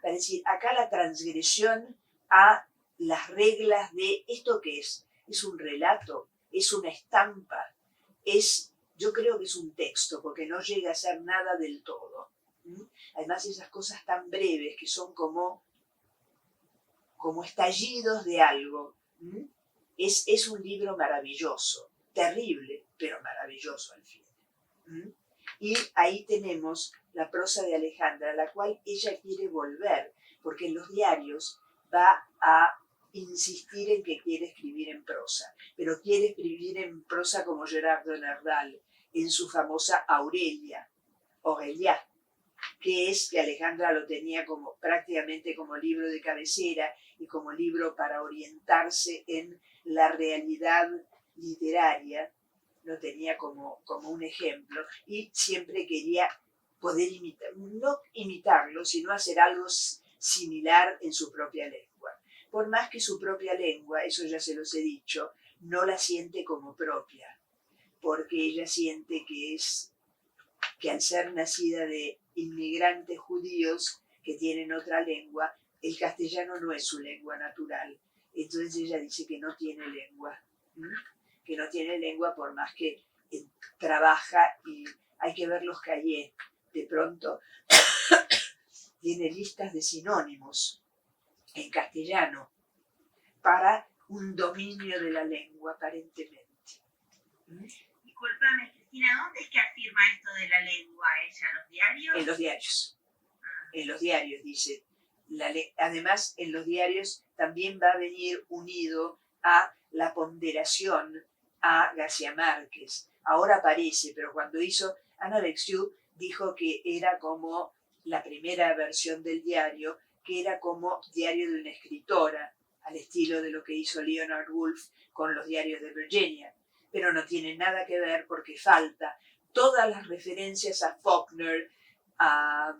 Speaker 2: para decir, acá la transgresión a las reglas de esto que es un relato, es una estampa, yo creo que es un texto, porque no llega a ser nada del todo. Además esas cosas tan breves que son como estallidos de algo. Es un libro maravilloso, terrible, pero maravilloso al fin. Y ahí tenemos la prosa de Alejandra, a la cual ella quiere volver, porque en los diarios va a insistir en que quiere escribir en prosa, pero quiere escribir en prosa como Gerard de Nerdal, en su famosa Aurelia, que Alejandra lo tenía prácticamente como libro de cabecera y como libro para orientarse en la realidad literaria, lo tenía como un ejemplo y siempre quería poder no imitarlo, sino hacer algo similar en su propia lengua. Por más que su propia lengua, eso ya se los he dicho, no la siente como propia, porque ella siente que al ser nacida de inmigrantes judíos que tienen otra lengua, el castellano no es su lengua natural. Entonces ella dice que no tiene lengua, que no tiene lengua por más que trabaja, y hay que ver los cahiers. De pronto tiene listas de sinónimos en castellano para un dominio de la lengua, aparentemente.
Speaker 5: Disculpame, Cristina, ¿dónde es que afirma esto de la lengua ella? ¿Los diarios?
Speaker 2: En los diarios. En los diarios, dice. Además, en los diarios también va a venir unido a la ponderación a García Márquez. Ahora aparece, pero cuando hizo Ana Alexiou dijo que era como la primera versión del diario, que era como diario de una escritora, al estilo de lo que hizo Leonard Woolf con los diarios de Virginia. Pero no tiene nada que ver porque falta todas las referencias a Faulkner, a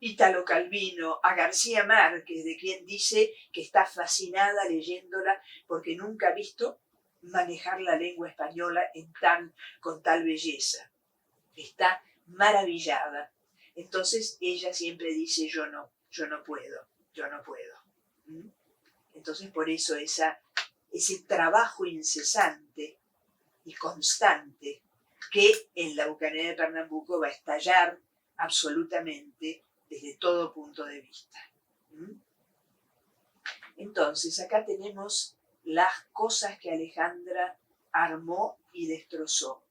Speaker 2: Italo Calvino, a García Márquez, de quien dice que está fascinada leyéndola porque nunca ha visto manejar la lengua española con tal belleza. Está maravillada. Entonces ella siempre dice, yo no puedo. Entonces por eso ese trabajo incesante y constante que en la Bucanera de Pernambuco va a estallar absolutamente desde todo punto de vista. Entonces acá tenemos las cosas que Alejandra armó y destrozó.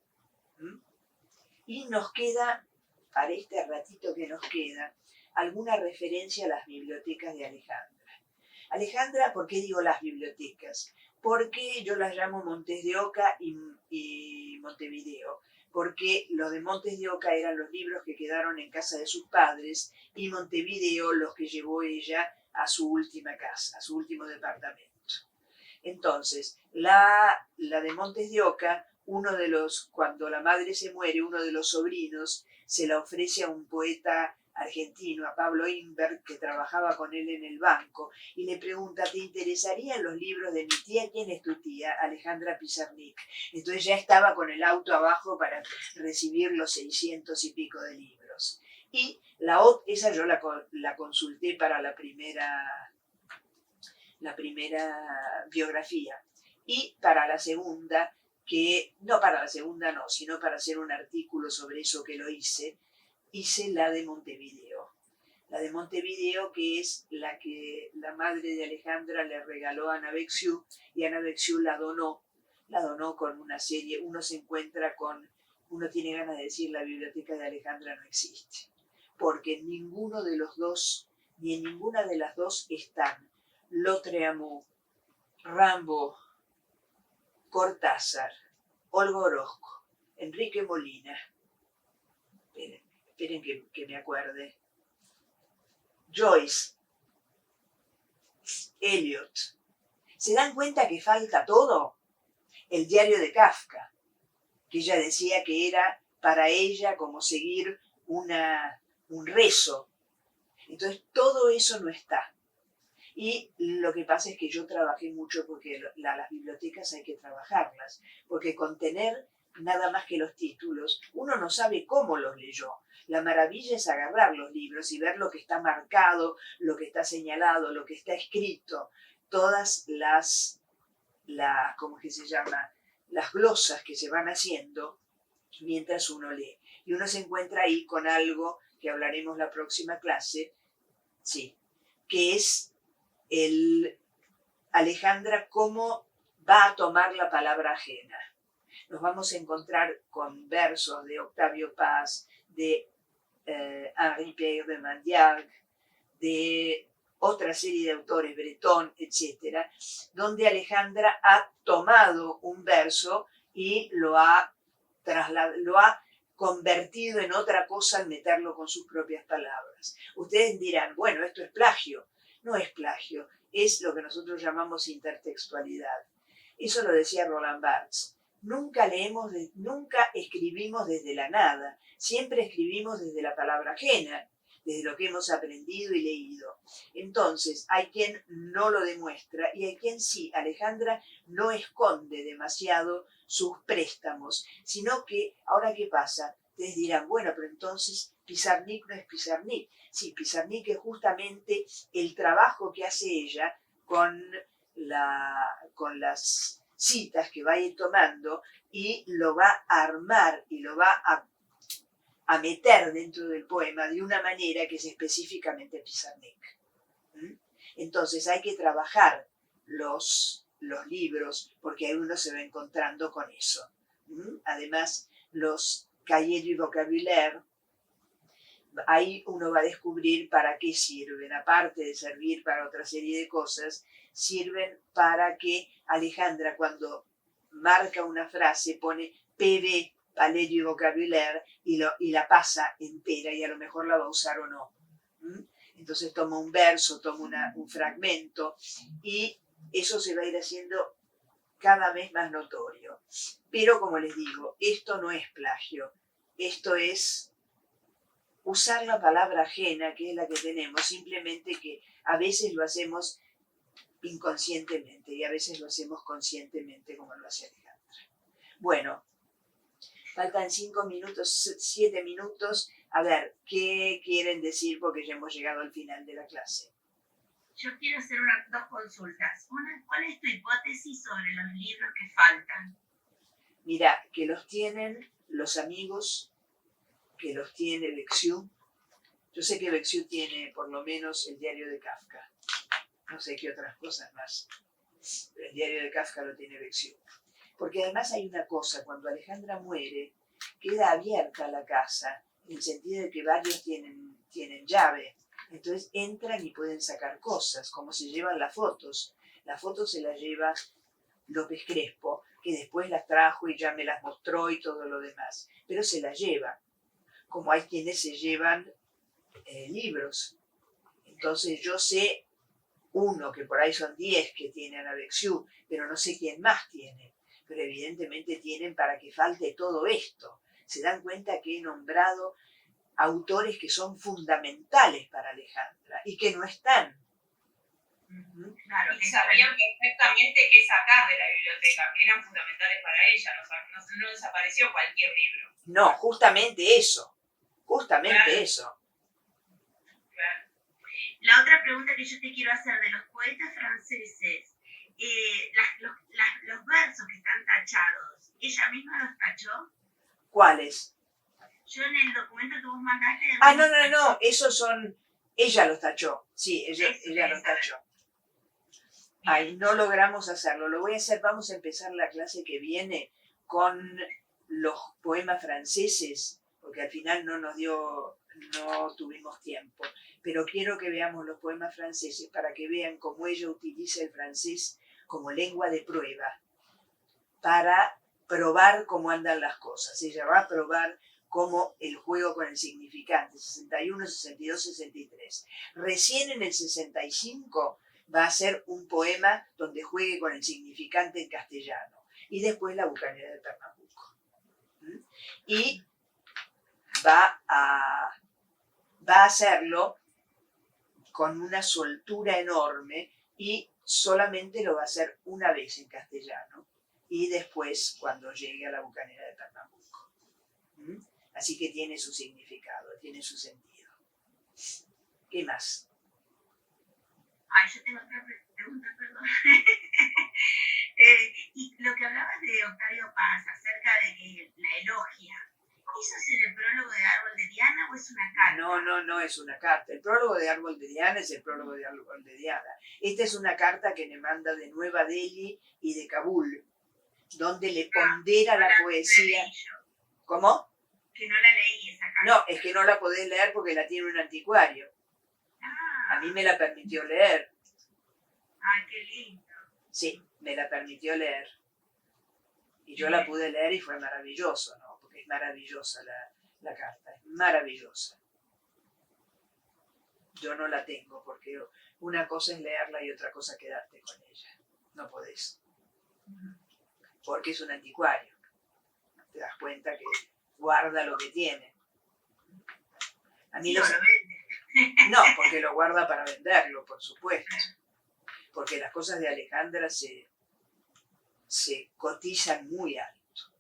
Speaker 2: Y nos queda, para este ratito que nos queda, alguna referencia a las bibliotecas de Alejandra. Alejandra, ¿por qué digo las bibliotecas? Porque yo las llamo Montes de Oca y Montevideo, porque los de Montes de Oca eran los libros que quedaron en casa de sus padres y Montevideo los que llevó ella a su última casa, a su último departamento. Entonces, la de Montes de Oca, cuando la madre se muere, uno de los sobrinos se la ofrece a un poeta argentino, a Pablo Inberg, que trabajaba con él en el banco, y le pregunta, ¿te interesarían los libros de mi tía? ¿Quién es tu tía? Alejandra Pizarnik. Entonces ya estaba con el auto abajo para recibir los 600 y pico de libros. Y esa yo la consulté para la primera biografía. Y para la segunda, sino para hacer un artículo sobre eso que lo hice la de Montevideo. La de Montevideo, que es la que la madre de Alejandra le regaló a Ana Bexiu, y Ana Bexiu la donó con una serie. Uno tiene ganas de decir la biblioteca de Alejandra no existe, porque en ninguno de los dos, ni en ninguna de las dos están Lautréamont, Rimbaud, Cortázar, Olga Orozco, Enrique Molina, esperen que me acuerde, Joyce, Eliot. ¿Se dan cuenta que falta todo? El diario de Kafka, que ella decía que era para ella como seguir un rezo. Entonces todo eso no está. Y lo que pasa es que yo trabajé mucho, porque las bibliotecas hay que trabajarlas, porque con tener nada más que los títulos, uno no sabe cómo los leyó. La maravilla es agarrar los libros y ver lo que está marcado, lo que está señalado, lo que está escrito, todas las glosas que se van haciendo mientras uno lee. Y uno se encuentra ahí con algo que hablaremos la próxima clase, sí, que es Alejandra cómo va a tomar la palabra ajena. Nos vamos a encontrar con versos de Octavio Paz, de Henri Pierre de Mandiargue, de otra serie de autores, Breton, etc., donde Alejandra ha tomado un verso y lo ha convertido en otra cosa al meterlo con sus propias palabras. Ustedes dirán, bueno, esto es plagio. No es plagio, es lo que nosotros llamamos intertextualidad. Eso lo decía Roland Barthes. Nunca escribimos desde la nada, siempre escribimos desde la palabra ajena, desde lo que hemos aprendido y leído. Entonces, hay quien no lo demuestra y hay quien sí. Alejandra no esconde demasiado sus préstamos, sino que, ¿ahora qué pasa? Ustedes dirán, bueno, pero entonces Pizarnik no es Pizarnik. Sí, Pizarnik es justamente el trabajo que hace ella con las citas que va a ir tomando, y lo va a armar y lo va a meter dentro del poema de una manera que es específicamente Pizarnik. Entonces hay que trabajar los libros, porque ahí uno se va encontrando con eso. Además, los cahiers du vocabulaire, ahí uno va a descubrir para qué sirven. Aparte de servir para otra serie de cosas, sirven para que Alejandra, cuando marca una frase, pone PV, Palais du Vocabulaire, y la pasa entera, y a lo mejor la va a usar o no. Entonces toma un verso, toma un fragmento, y eso se va a ir haciendo cada vez más notorio. Pero, como les digo, esto no es plagio, esto es usar la palabra ajena, que es la que tenemos, simplemente que a veces lo hacemos inconscientemente y a veces lo hacemos conscientemente, como lo hace Alejandra. Bueno, faltan 5 minutos, 7 minutos. A ver, ¿qué quieren decir? Porque ya hemos llegado al final de la clase.
Speaker 5: Yo quiero hacer dos consultas. Una, ¿cuál es tu hipótesis sobre los libros que faltan?
Speaker 2: Mira, que los tienen los amigos, que los tiene Bexiu. Yo sé que Bexiu tiene por lo menos el diario de Kafka. No sé qué otras cosas más. Pero el diario de Kafka lo tiene Bexiu. Porque además hay una cosa, cuando Alejandra muere, queda abierta la casa, en el sentido de que varios tienen llave. Entonces entran y pueden sacar cosas, como se llevan las fotos. Las fotos se las lleva López Crespo, que después las trajo y ya me las mostró y todo lo demás. Pero se las lleva, como hay quienes se llevan libros. Entonces yo sé uno, que por ahí son 10 que tienen a Bexiu, pero no sé quién más tiene. Pero evidentemente tienen para que falte todo esto. Se dan cuenta que he nombrado autores que son fundamentales para Alejandra y que no están.
Speaker 5: Claro,
Speaker 1: Y sabían perfectamente qué sacar de la biblioteca, que eran fundamentales para ella, no desapareció cualquier libro.
Speaker 2: No, justamente eso,
Speaker 1: Claro.
Speaker 2: eso.
Speaker 5: La otra pregunta que yo te quiero hacer de los poetas franceses, los versos que están tachados, ¿ella misma los tachó?
Speaker 2: ¿Cuáles?
Speaker 5: Yo en el documento que vos mandaste...
Speaker 2: Ah, no, esos son, ella los tachó, sí, ella los tachó. Ay, no logramos hacerlo, lo voy a hacer, vamos a empezar la clase que viene con los poemas franceses, porque al final no tuvimos tiempo, pero quiero que veamos los poemas franceses para que vean cómo ella utiliza el francés como lengua de prueba, para probar cómo andan las cosas. Ella va a probar cómo el juego con el significante, 61, 62, 63. Recién en el 65 va a ser un poema donde juegue con el significante en castellano, y después la bucanera de Pernambuco. Y va a hacerlo con una soltura enorme y solamente lo va a hacer una vez en castellano y después cuando llegue a la bucanera de Pernambuco. Así que tiene su significado, tiene su sentido. ¿Qué más?
Speaker 5: Ay, yo tengo otra pregunta, perdón. Y lo que hablabas de Octavio Paz acerca de que la elogia, ¿eso es en el prólogo de Árbol de Diana o es una carta?
Speaker 2: No es una carta. El prólogo de Árbol de Diana es el prólogo de Árbol de Diana. Esta es una carta que le manda de Nueva Delhi y de Kabul, donde le pondera la poesía. ¿Cómo?
Speaker 5: Que no la leí esa carta.
Speaker 2: No, es que no la podés leer porque la tiene un anticuario. A mí me la permitió leer.
Speaker 5: Ay, qué lindo.
Speaker 2: Sí, me la permitió leer. Y yo la pude leer y fue maravilloso, ¿no? Porque es maravillosa la carta, es maravillosa. Yo no la tengo porque una cosa es leerla y otra cosa quedarte con ella. No podés. Porque es un anticuario. Te das cuenta que guarda lo que tiene. A mí
Speaker 5: No,
Speaker 2: los...
Speaker 5: lo vende.
Speaker 2: No, porque lo guarda para venderlo, por supuesto. Porque las cosas de Alejandra se cotizan muy alto,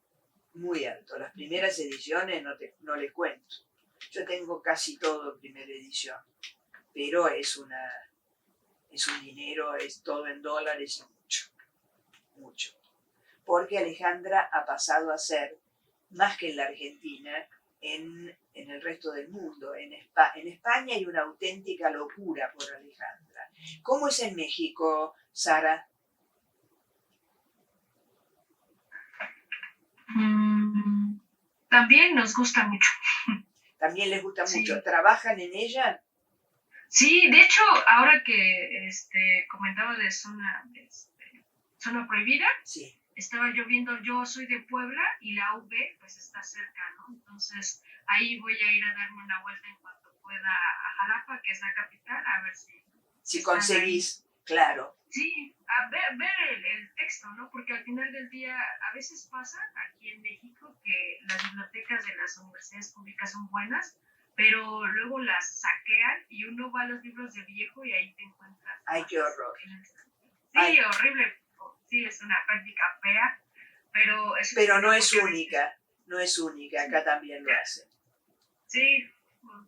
Speaker 2: muy alto. Las primeras ediciones no les cuento. Yo tengo casi todo en primera edición, pero es un dinero, es todo en dólares y mucho, mucho. Porque Alejandra ha pasado a ser, más que en la Argentina, en el resto del mundo. En España hay una auténtica locura por Alejandra. ¿Cómo es en México, Sara?
Speaker 7: También nos gusta mucho.
Speaker 2: También les gusta
Speaker 7: Sí.
Speaker 2: mucho. ¿Trabajan en ella?
Speaker 7: Sí, de hecho, ahora que comentaba de zona prohibida,
Speaker 2: Sí.
Speaker 7: estaba yo viendo, yo soy de Puebla y la UV pues está cerca, ¿no? Entonces ahí voy a ir a darme una vuelta en cuanto pueda a Jalapa, que es la capital, a ver
Speaker 2: Si conseguís, claro.
Speaker 7: Sí, a ver el texto, ¿no? Porque al final del día a veces pasa aquí en México que las bibliotecas de las universidades públicas son buenas, pero luego las saquean y uno va a los libros de viejo y ahí te encuentras.
Speaker 2: Ay, qué horror.
Speaker 7: Sí,
Speaker 2: Ay.
Speaker 7: horrible. Sí, es una práctica fea, pero...
Speaker 2: Pero no es única, no es única, acá también lo hacen.
Speaker 7: Sí,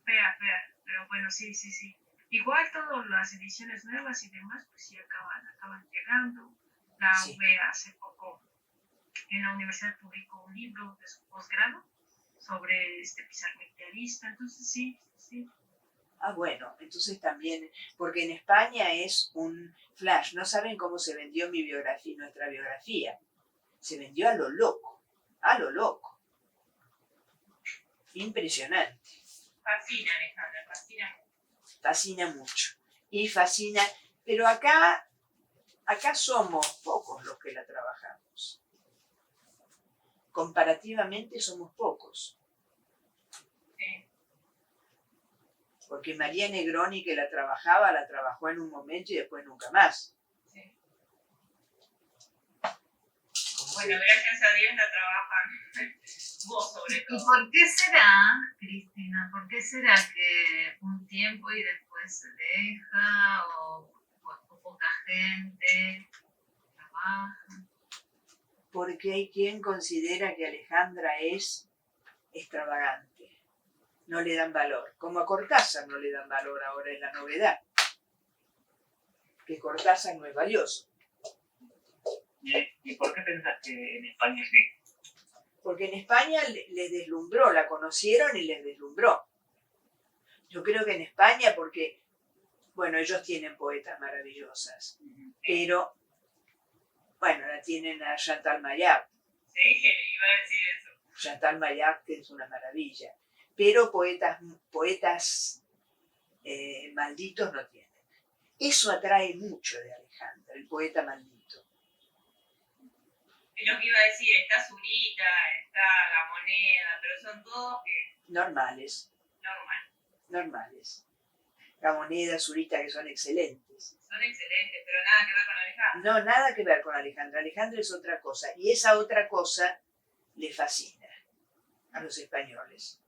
Speaker 7: fea, pero bueno, sí. Igual todas las ediciones nuevas y demás, pues sí acaban llegando. La
Speaker 2: Sí.
Speaker 7: UB hace poco en la universidad publicó un libro de su posgrado sobre pizarro-idealista, entonces sí.
Speaker 2: Ah, bueno, entonces también, porque en España es un flash. No saben cómo se vendió mi biografía, nuestra biografía. Se vendió a lo loco. Impresionante.
Speaker 1: Fascina, Alejandra, fascina.
Speaker 2: Fascina mucho. Y fascina, pero acá somos pocos los que la trabajamos. Comparativamente somos pocos.
Speaker 1: Sí.
Speaker 2: Porque María Negroni, que la trabajó en un momento y después nunca más.
Speaker 1: Sí. Bueno, gracias a Dios la trabajan. Vos sobre
Speaker 6: ¿Y
Speaker 1: todo.
Speaker 6: por qué será, Cristina? ¿Por qué será que un tiempo y después se deja o poca gente trabaja?
Speaker 2: Porque hay quien considera que Alejandra es extravagante. No le dan valor. Como a Cortázar no le dan valor ahora, es la novedad. que Cortázar no es valioso.
Speaker 3: ¿Y por qué pensás que en España sí?
Speaker 2: Porque en España les deslumbró, la conocieron y les deslumbró. Yo creo que en España, porque, bueno, ellos tienen poetas maravillosas, pero, bueno, la tienen a Chantal Maillard.
Speaker 1: Sí, iba a decir eso.
Speaker 2: Chantal Maillard, que es una maravilla, pero poetas malditos no tienen. Eso atrae mucho de Alejandra, el poeta maldito.
Speaker 1: Es lo que iba a decir, está Zurita, está Gamoneda, pero son todos que
Speaker 2: Normales,
Speaker 1: normal.
Speaker 2: Gamoneda, Zurita, que son excelentes.
Speaker 1: Son excelentes, pero nada que ver con Alejandro.
Speaker 2: No, nada que ver con Alejandra. Alejandra es otra cosa. Y esa otra cosa le fascina a los españoles.